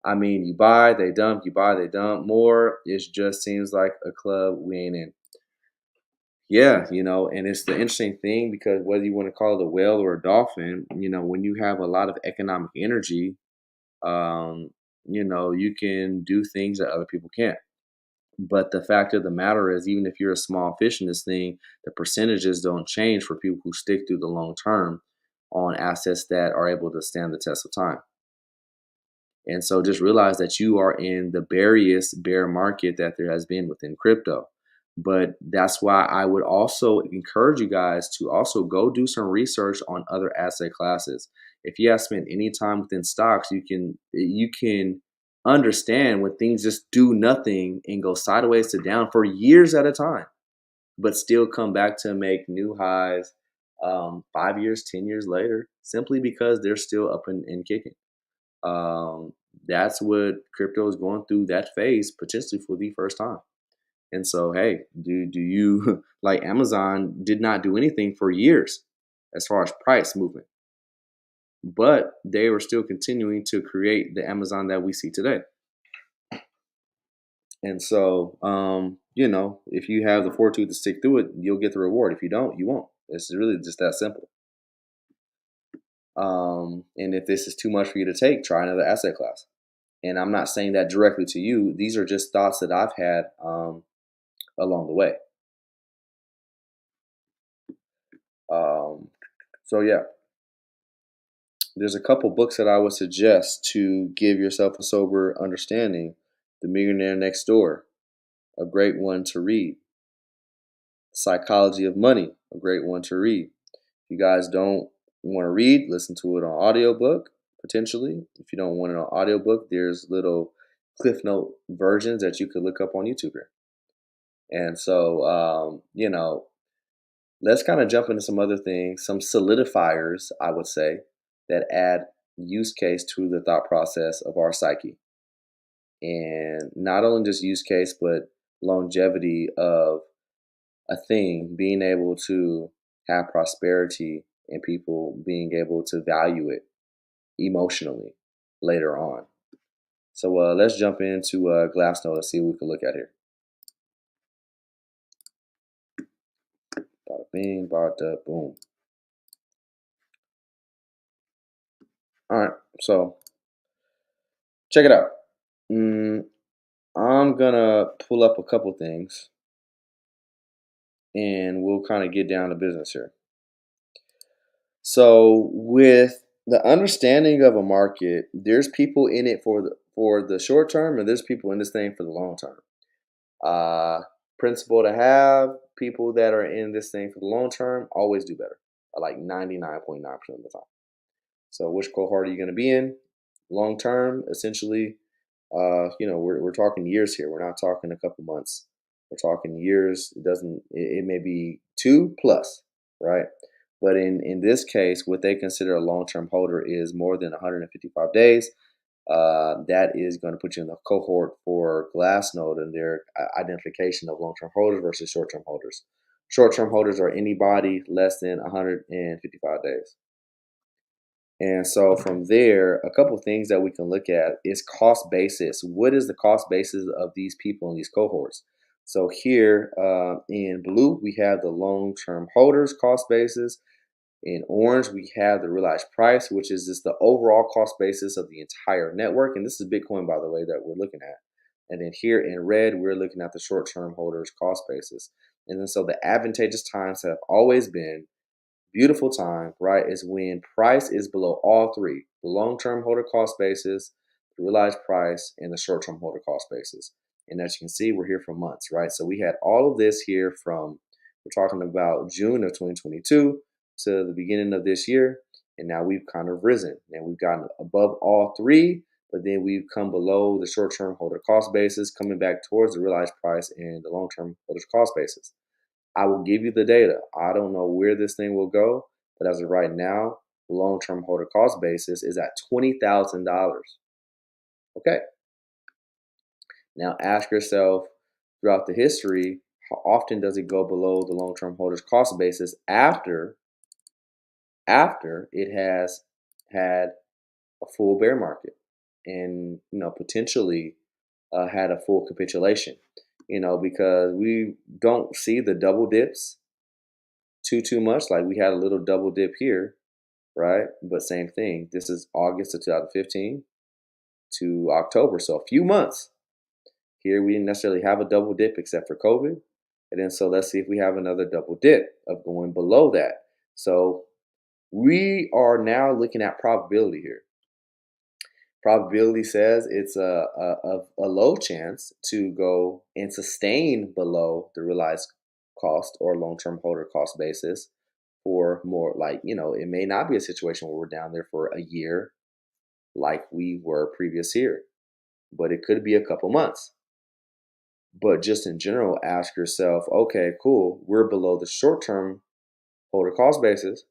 Speaker 1: I mean, you buy, they dump, you buy, they dump. More, it just seems like a club we ain't in. Yeah, and it's the interesting thing because whether you want to call it a whale or a dolphin, when you have a lot of economic energy, um, you can do things that other people can't. But the fact of the matter is, even if you're a small fish in this thing, the percentages don't change for people who stick through the long term on assets that are able to stand the test of time. And so just realize that you are in the beariest bear market that there has been within crypto. But that's why I would also encourage you guys to also go do some research on other asset classes. If you have spent any time within stocks, you can understand when things just do nothing and go sideways to down for years at a time. but still come back to make new highs 5 years, 10 years later, simply because they're still up and kicking. Um, that's what crypto is going through that phase potentially for the first time. And so, hey, do you like Amazon did not do anything for years as far as price movement, but they were still continuing to create the Amazon that we see today. And so, if you have the fortitude to stick through it, you'll get the reward. If you don't, you won't. It's really just that simple. And if this is too much for you to take, try another asset class. And I'm not saying that directly to you. These are just thoughts that I've had along the way. Um, so yeah, there's a couple books that I would suggest to give yourself a sober understanding. The Millionaire Next Door, a great one to read. Psychology of Money, a great one to read. If you guys don't want to read, listen to it on audiobook, potentially. If you don't want it on audiobook, there's little Cliff Note versions that you could look up on YouTube here. And so, let's kind of jump into some other things, some solidifiers, I would say, that add use case to the thought process of our psyche. And not only just use case, but longevity of a thing, being able to have prosperity and people being able to value it emotionally later on. So let's jump into Glassnode and see what we can look at here. Bada bing, bada boom. All right, so check it out. I'm gonna pull up a couple things and we'll kind of get down to business here. So with the understanding of a market, there's people in it for the short term, and there's people in this thing for the long term. Principle to have, people that are in this thing for the long term always do better, like 99.9% of the time. So which cohort are you going to be in? Long term, essentially, we're talking years here. We're not talking a couple months. We're talking years. It may be 2 plus, right? But in this case, what they consider a long-term holder is more than 155 days. That is going to put you in the cohort for Glassnode and their identification of long-term holders versus short-term holders. Short-term holders are anybody less than 155 days. And so from there, a couple of things that we can look at is cost basis. What is the cost basis of these people in these cohorts? So here in blue, we have the long-term holders cost basis. In orange, we have the realized price, which is just the overall cost basis of the entire network. And this is Bitcoin, by the way, that we're looking at. And then here in red, we're looking at the short-term holders cost basis. And then so the advantageous times have always been beautiful time, right, is when price is below all three: the long-term holder cost basis, the realized price, and the short-term holder cost basis. And as you can see, we're here for months, right? So we had all of this here from, we're talking about June of 2022 to the beginning of this year. And now we've kind of risen and we've gotten above all three, but then we've come below the short-term holder cost basis, coming back towards the realized price and the long-term holder's cost basis. I will give you the data. I don't know where this thing will go, but as of right now, the long-term holder cost basis is at $20,000. Okay. Now ask yourself, throughout the history, how often does it go below the long-term holder's cost basis after it has had a full bear market and potentially had a full capitulation? Because we don't see the double dips too much. Like we had a little double dip here, right? But same thing. This is August of 2015 to October, so a few months. Here we didn't necessarily have a double dip except for COVID. And then so let's see if we have another double dip of going below that. So we are now looking at probability here. Probability says it's a low chance to go and sustain below the realized cost or long-term holder cost basis for more, like, it may not be a situation where we're down there for a year like we were previous year, but it could be a couple months. But just in general, ask yourself, okay, cool, we're below the short-term holder cost basis.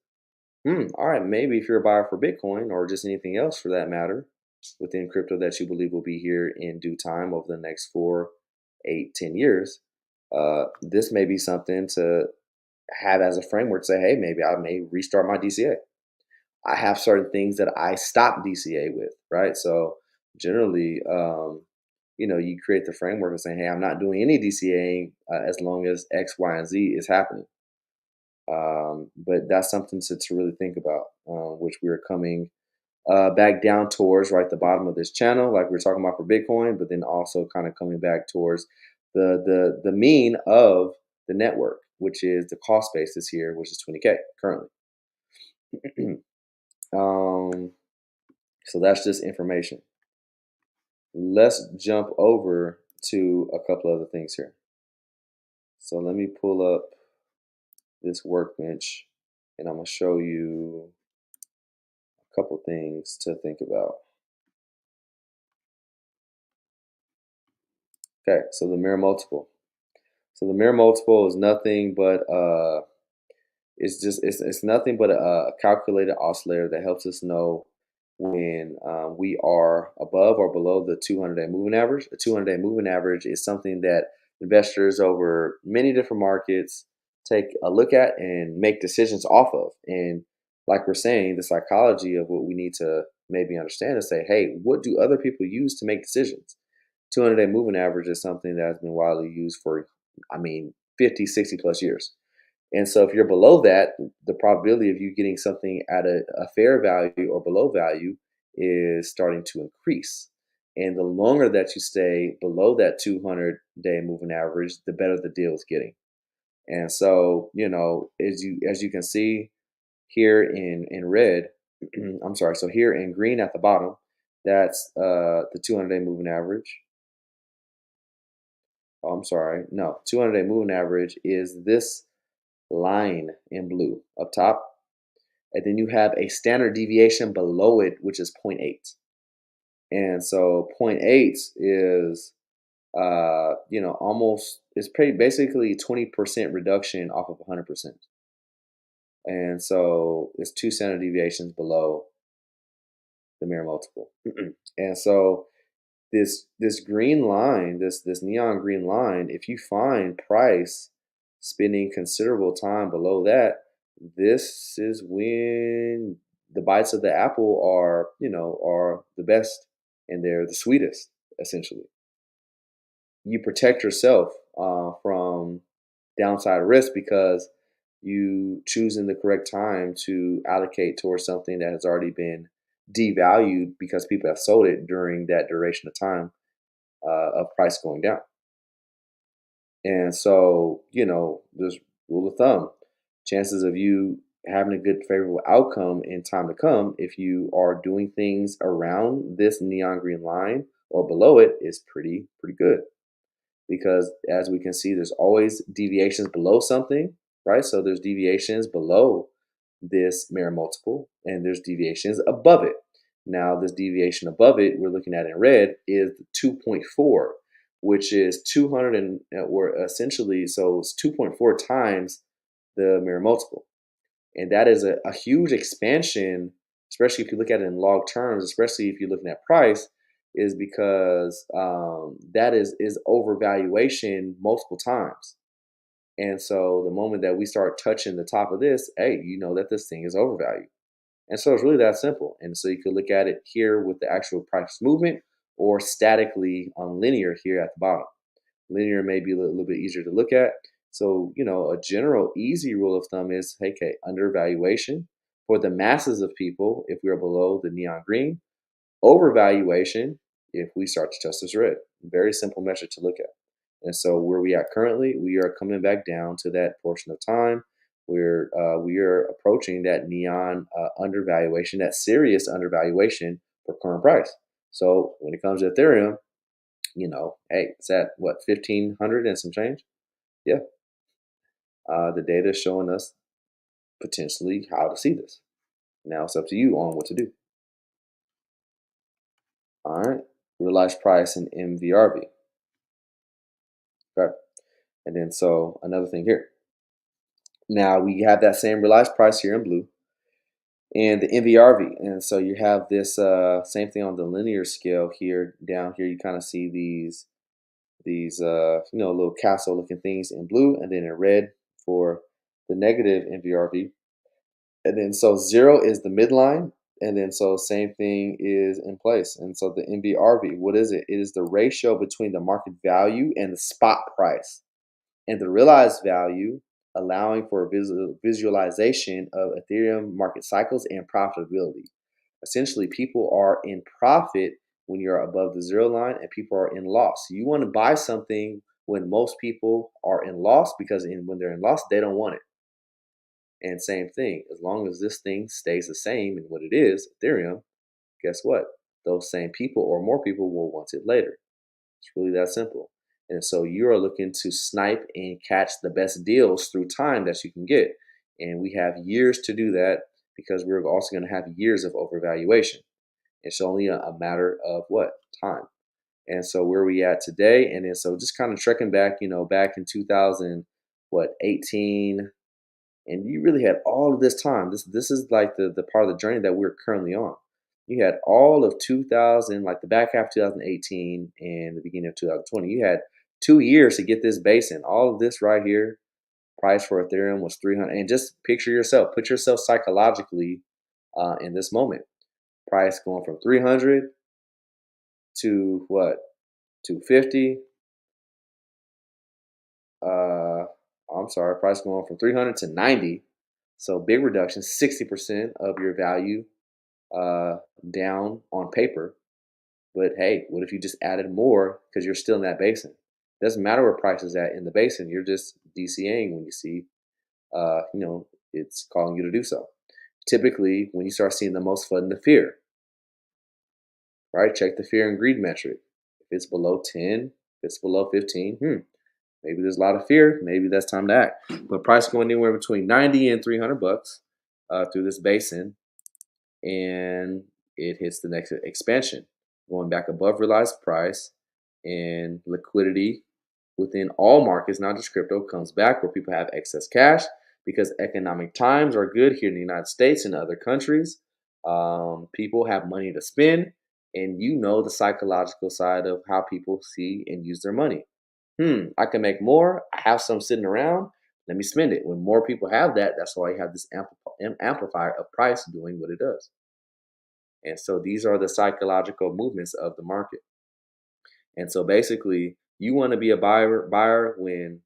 Speaker 1: All right, maybe if you're a buyer for Bitcoin or just anything else for that matter within crypto that you believe will be here in due time over the next 4, 8, 10 years, this may be something to have as a framework to say, hey, maybe I may restart my DCA. I have certain things that I stop DCA with, right? So generally, you create the framework of saying, hey, I'm not doing any DCAing as long as X, Y, and Z is happening. But that's something to really think about, which we're coming back down towards right the bottom of this channel, like we are talking about for Bitcoin, but then also kind of coming back towards the mean of the network, which is the cost basis here, which is 20K currently. um, so that's just information. Let's jump over to a couple other things here. So let me pull up this workbench, and I'm gonna show you a couple things to think about. Okay, so the mirror multiple. So the mirror multiple is nothing but it's nothing but a calculated oscillator that helps us know when we are above or below the 200-day moving average. The 200-day moving average is something that investors over many different markets take a look at and make decisions off of. And like we're saying, the psychology of what we need to maybe understand is say, hey, what do other people use to make decisions? 200-day moving average is something that has been widely used for, 50, 60 plus years. And so if you're below that, the probability of you getting something at a fair value or below value is starting to increase. And the longer that you stay below that 200-day moving average, the better the deal is getting. And so, as you can see here in red, I'm sorry, so here in green at the bottom, that's the 200-day moving average. Oh, I'm sorry. No, 200-day moving average is this line in blue up top. And then you have a standard deviation below it, which is zero point 0.8. And so zero point 0.8 is, almost, it's pretty basically 20% reduction off of 100%. And so it's two standard deviations below the mirror multiple. And so this green line, this neon green line, if you find price spending considerable time below that, this is when the bites of the apple are the best and they're the sweetest, essentially. You protect yourself from downside risk because you choosing the correct time to allocate towards something that has already been devalued because people have sold it during that duration of time of price going down. And so, this rule of thumb, chances of you having a good favorable outcome in time to come, if you are doing things around this neon green line or below it, is pretty good. Because as we can see, there's always deviations below something, right? So there's deviations below this mirror multiple, and there's deviations above it. Now, this deviation above it, we're looking at in red, is 2.4, which is 200 or essentially, so it's 2.4 times the mirror multiple. And that is a huge expansion, especially if you look at it in log terms, especially if you're looking at price, is because that is overvaluation multiple times. And so the moment that we start touching the top of this, hey, you know that this thing is overvalued. And so it's really that simple. And so you could look at it here with the actual price movement or statically on linear here at the bottom. Linear may be a little bit easier to look at. So, a general easy rule of thumb is, hey, okay, undervaluation for the masses of people if we are below the neon green, overvaluation if we start to touch this red. Very simple measure to look at. And so where we at currently, we are coming back down to that portion of time where we are approaching that neon undervaluation, that serious undervaluation for current price. So when it comes to Ethereum, hey, it's at what, 1500 and some change? Yeah. The data is showing us potentially how to see this. Now it's up to you on what to do. All right. Realized price in MVRV. Okay. And then so another thing here. Now we have that same realized price here in blue and the NVRV. And so you have this same thing on the linear scale here. Down here, you kind of see these little castle looking things in blue, and then in red for the negative NVRV. And then so zero is the midline, and then so same thing is in place. And so the NVRV, what is it? It is the ratio between the market value and the spot price, and the realized value, allowing for visualization of Ethereum market cycles and profitability. Essentially, people are in profit when you're above the zero line, and people are in loss. You want to buy something when most people are in loss, because when they're in loss, they don't want it. And same thing, as long as this thing stays the same in what it is, Ethereum, guess what? Those same people or more people will want it later. It's really that simple. And so you are looking to snipe and catch the best deals through time that you can get. And we have years to do that, because we're also going to have years of overvaluation. It's only a matter of what? Time. And so where we at today, and then so just kind of trekking back, back in 2000, what, 18, and you really had all of this time. This is like the part of the journey that we're currently on. You had all of 2000, like the back half of 2018 and the beginning of 2020. You had 2 years to get this base in. All of this right here, price for Ethereum was 300. And just picture yourself, put yourself psychologically in this moment. Price going from 300 to what? 250. Uh, I'm sorry, price going from 300 to 90. So big reduction, 60% of your value uh, down on paper. But hey, what if you just added more because you're still in that basin? Doesn't matter where price is at in the basin. You're just DCAing when you see, it's calling you to do so. Typically, when you start seeing the most flood into fear, right? Check the fear and greed metric. If it's below 10, if it's below 15, maybe there's a lot of fear. Maybe that's time to act. But price going anywhere between 90 and 300 bucks through this basin, and it hits the next expansion, going back above realized price, and liquidity within all markets, not just crypto, comes back where people have excess cash, because economic times are good here in the United States and other countries. People have money to spend, and the psychological side of how people see and use their money. I can make more. I have some sitting around. Let me spend it. When more people have that, that's why you have this amplifier of price doing what it does. And so these are the psychological movements of the market. And so basically, you want to be a buyer when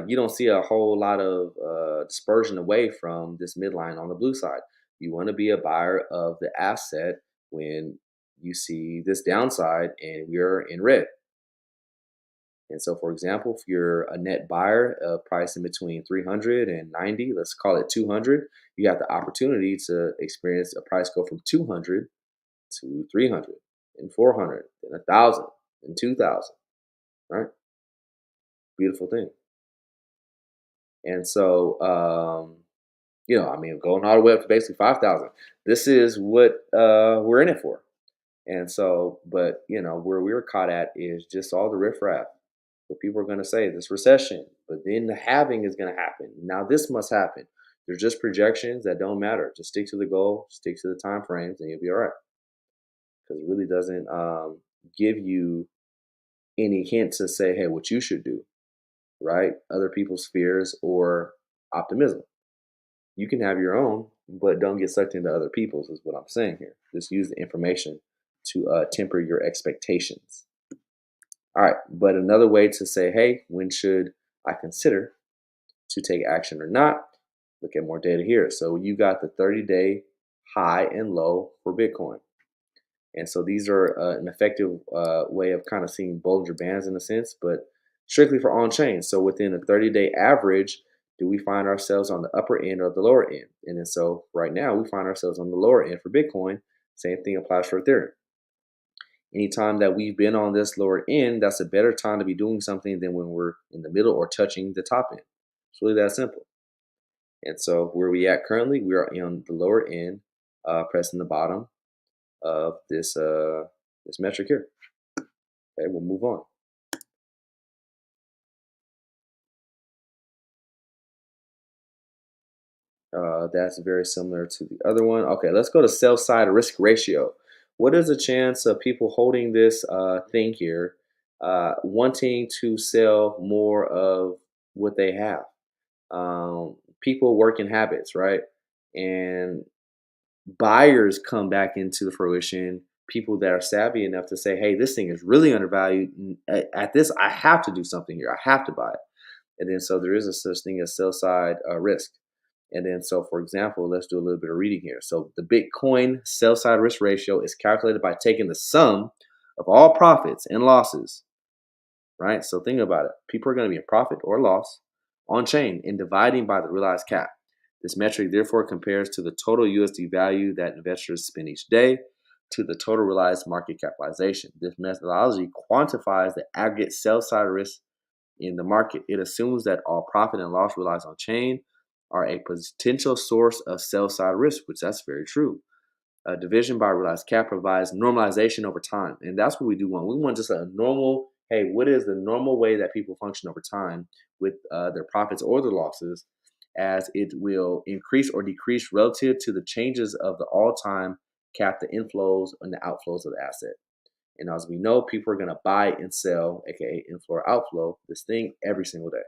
Speaker 1: you don't see a whole lot of dispersion away from this midline on the blue side. You want to be a buyer of the asset when you see this downside and we're in red. And so, for example, if you're a net buyer, price in between 300 and 90, let's call it 200, you have the opportunity to experience a price go from 200 to 300 and 400 and 1,000 and 2,000, right? Beautiful thing. And so, going all the way up to basically 5,000. This is what we're in it for. And so, but where we were caught at is just all the riffraff. What people are going to say, this recession, but then the halving is going to happen. Now this must happen. They're just projections that don't matter. Just stick to the goal, stick to the time frames, and you'll be all right. Because it really doesn't give you any hint to say, hey, what you should do, right? Other people's fears or optimism. You can have your own, but don't get sucked into other people's, is what I'm saying here. Just use the information to temper your expectations. All right, but another way to say, hey, when should I consider to take action or not? Look at more data here. So you got the 30-day high and low for Bitcoin. And so these are an effective way of kind of seeing Bollinger Bands in a sense, but strictly for on-chain. So within a 30-day average, do we find ourselves on the upper end or the lower end? And then so right now we find ourselves on the lower end for Bitcoin. Same thing applies for Ethereum. Anytime that we've been on this lower end, that's a better time to be doing something than when we're in the middle or touching the top end. It's really that simple. And so where we at currently, we are on the lower end, pressing the bottom of this metric here. Okay, we'll move on. That's very similar to the other one. Okay, let's go to sell side risk ratio. What is the chance of people holding this thing here, wanting to sell more of what they have? People work in habits, right? And buyers come back into fruition. People that are savvy enough to say, "Hey, this thing is really undervalued. At this, I have to do something here. I have to buy it." And then so there is a such thing as sell side risk. And then so for example, let's do a little bit of reading here. So the Bitcoin sell side risk ratio is calculated by taking the sum of all profits and losses, right? So think about it. People are going to be a profit or loss on chain and dividing by the realized cap. This metric therefore compares to the total USD value that investors spend each day to the total realized market capitalization. This methodology quantifies the aggregate sell side risk in the market. It assumes that all profit and loss realized on chain are a potential source of sell side risk, which that's very true. Division by realized cap provides normalization over time. And that's what we do want. We want just a normal, hey, what is the normal way that people function over time with their profits or their losses, as it will increase or decrease relative to the changes of the all time cap, the inflows and the outflows of the asset. And as we know, people are going to buy and sell, aka inflow or outflow, this thing every single day.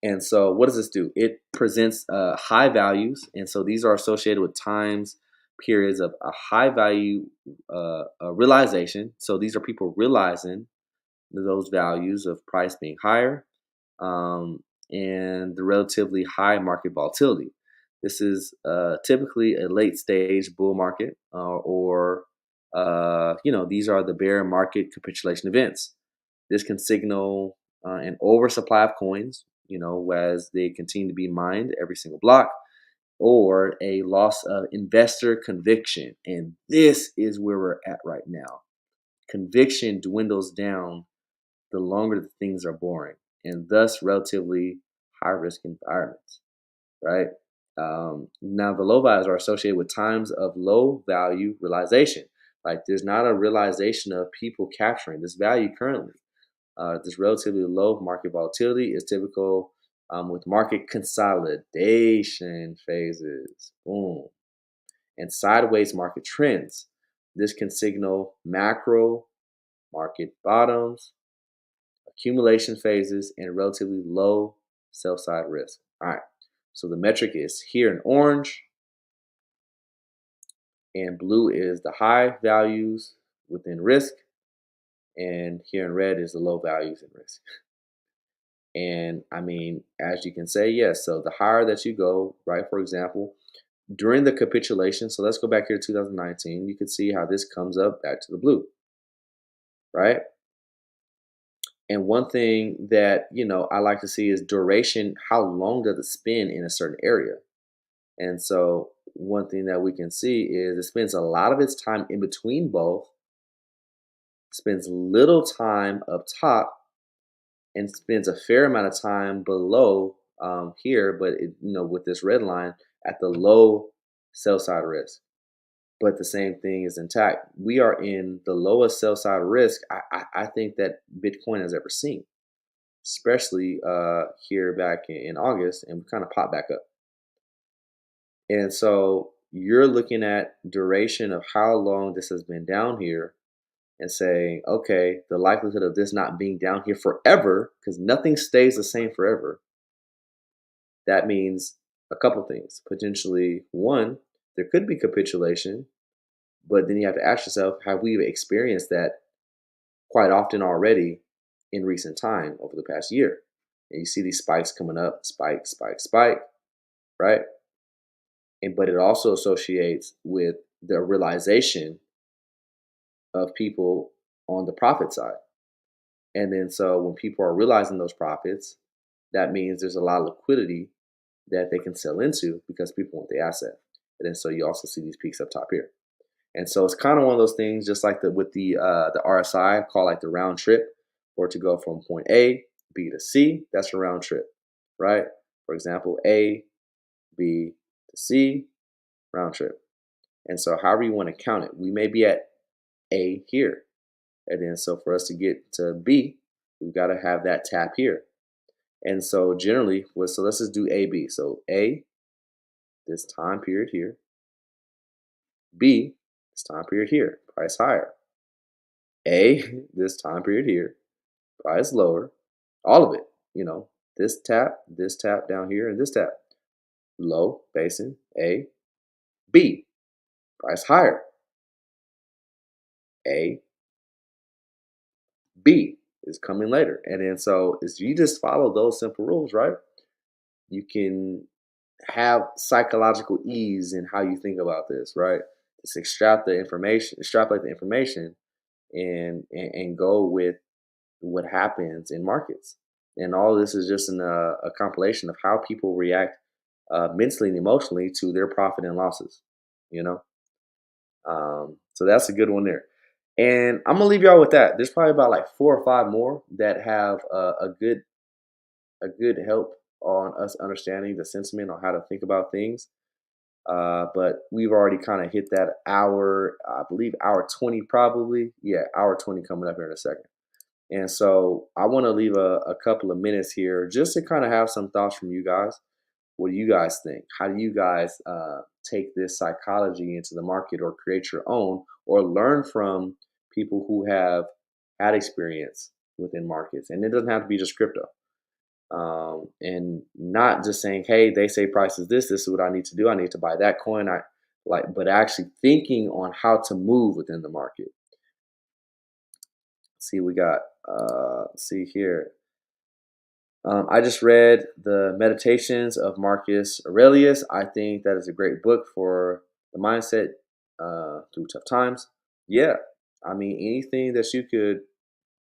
Speaker 1: And so, what does this do? It presents high values, and so these are associated with times periods of a high value realization. So these are people realizing those values of price being higher, um, and the relatively high market volatility. This is typically a late stage bull market, or these are the bear market capitulation events. This can signal an oversupply of coins, as they continue to be mined every single block, or a loss of investor conviction. And this is where we're at right now. Conviction dwindles down the longer the things are boring, and thus relatively high risk environments, right? Now, the low values are associated with times of low value realization. Like there's not a realization of people capturing this value currently. This relatively low market volatility is typical with market consolidation phases, boom, and sideways market trends. This can signal macro market bottoms, accumulation phases, and relatively low sell side risk. All right. So the metric is here in orange, and blue is the high values within risk, and here in red is the low values in risk. And I mean, as you can say, yes. So the higher that you go, right? For example, during the capitulation, so let's go back here to 2019, you can see how this comes up back to the blue, right? And one thing that, I like to see is duration. How long does it spend in a certain area? And so one thing that we can see is it spends a lot of its time in between both, spends little time up top, and spends a fair amount of time below here, but with this red line at the low sell side risk. But the same thing is intact. We are in the lowest sell side risk I think that Bitcoin has ever seen, especially here back in August, and we kind of pop back up. And so you're looking at duration of how long this has been down here and saying, okay, the likelihood of this not being down here forever, because nothing stays the same forever, that means a couple things. Potentially, one, there could be capitulation, but then you have to ask yourself, have we experienced that quite often already in recent time over the past year? And you see these spikes coming up, spike, spike, spike, right? And but it also associates with the realization of people on the profit side. And then so when people are realizing those profits, that means there's a lot of liquidity that they can sell into because people want the asset. And then so you also see these peaks up top here. And so it's kind of one of those things, just like the RSI, called like the round trip, or to go from point A, B to C. That's a round trip, right? For example, A, B to C, round trip. And so however you want to count it, we may be at A here. And then so for us to get to B, we've got to have that tap here. And so generally, so let's just do A, B. So A, this time period here. B, this time period here, price higher. A, this time period here, price lower. All of it, you know, this tap down here, and this tap. Low, basin, A. B, price higher. A, B is coming later. And then so as you just follow those simple rules, right? You can have psychological ease in how you think about this, right? Just extrapolate the information and go with what happens in markets. And all this is just a compilation of how people react mentally and emotionally to their profit and losses, you know? So that's a good one there. And I'm gonna leave y'all with that. There's probably about like 4 or 5 more that have a good help on us understanding the sentiment on how to think about things. But we've already kind of hit that hour, I believe hour 20 probably. Yeah, hour 20 coming up here in a second. And so I want to leave a couple of minutes here just to kind of have some thoughts from you guys. What do you guys think? How do you guys take this psychology into the market or create your own or learn from people who have had experience within markets? And it doesn't have to be just crypto. And not just saying, "Hey, they say price is this. This is what I need to do. I need to buy that coin." But actually thinking on how to move within the market. See, we got. See here. I just read the Meditations of Marcus Aurelius. I think that is a great book for the mindset through tough times. Yeah, I mean anything that you could,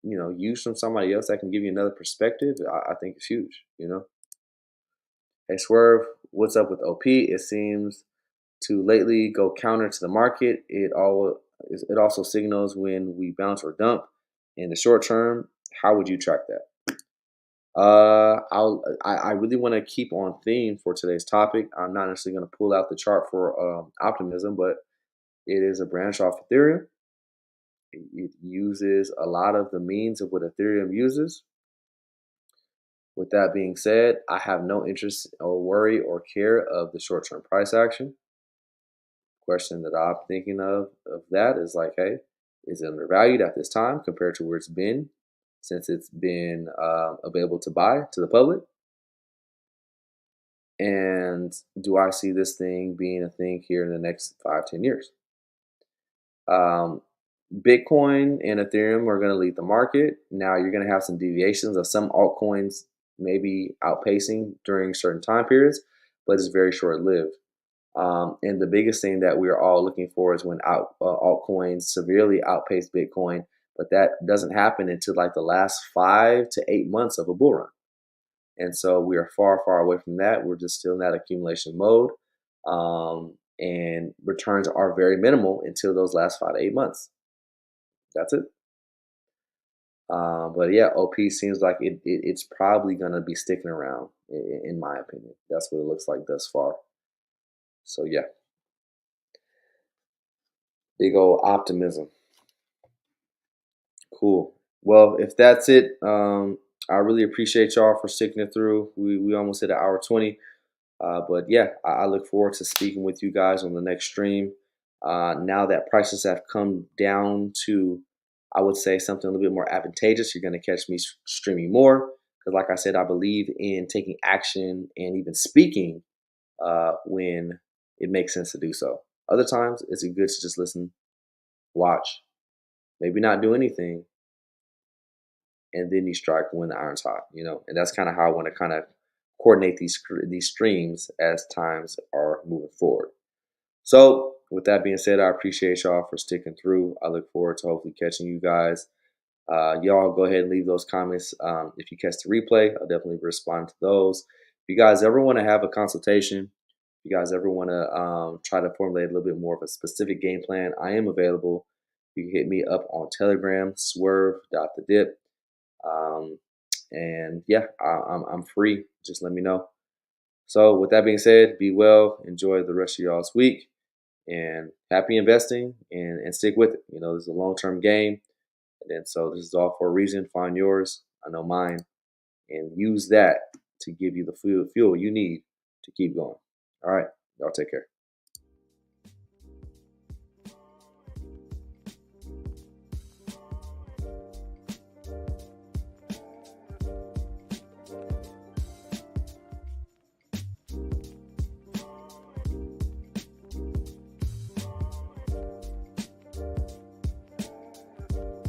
Speaker 1: use from somebody else that can give you another perspective. I think it's huge. Hey Swerve, what's up with OP? It seems to lately go counter to the market. It also signals when we bounce or dump. In the short term, how would you track that? I really want to keep on theme for today's topic. I'm not necessarily going to pull out the chart for optimism, but it is a branch off Ethereum. It uses a lot of the means of what Ethereum uses. With that being said, I have no interest or worry or care of the short term price action. Question that I'm thinking of that is like, hey, is it undervalued at this time compared to where it's been since it's been available to buy to the public? And do I see this thing being a thing here in the next 5, 10 years? Um, Bitcoin and Ethereum are going to lead the market. Now you're going to have some deviations of some altcoins maybe outpacing during certain time periods, but it's very short lived. And the biggest thing that we're all looking for is when altcoins severely outpace Bitcoin, but that doesn't happen until like the last 5 to 8 months of a bull run. And so we are far, far away from that. We're just still in that accumulation mode. And returns are very minimal until those last 5 to 8 months. That's it. But yeah, OP seems like it's probably going to be sticking around, in my opinion. That's what it looks like thus far. So yeah, big old optimism. Cool. Well, if that's it, I really appreciate y'all for sticking it through. We almost hit an hour 20. But yeah, I look forward to speaking with you guys on the next stream. Now that prices have come down to, I would say, something a little bit more advantageous, you're going to catch me streaming more. Because, like I said, I believe in taking action and even speaking when it makes sense to do so. Other times, it's good to just listen, watch, maybe not do anything, and then you strike when the iron's hot. And that's kind of how I want to kind of coordinate these streams as times are moving forward. So, with that being said, I appreciate y'all for sticking through. I look forward to hopefully catching you guys. Y'all go ahead and leave those comments. If you catch the replay, I'll definitely respond to those. If you guys ever want to have a consultation, if you guys ever want to try to formulate a little bit more of a specific game plan, I am available. You can hit me up on Telegram, swerve.thedip. And yeah, I'm free. Just let me know. So with that being said, be well, enjoy the rest of y'all's week, and happy investing and stick with it. This is a long-term game. And then so this is all for a reason. Find yours. I know mine. And use that to give you the fuel you need to keep going. All right. Y'all take care.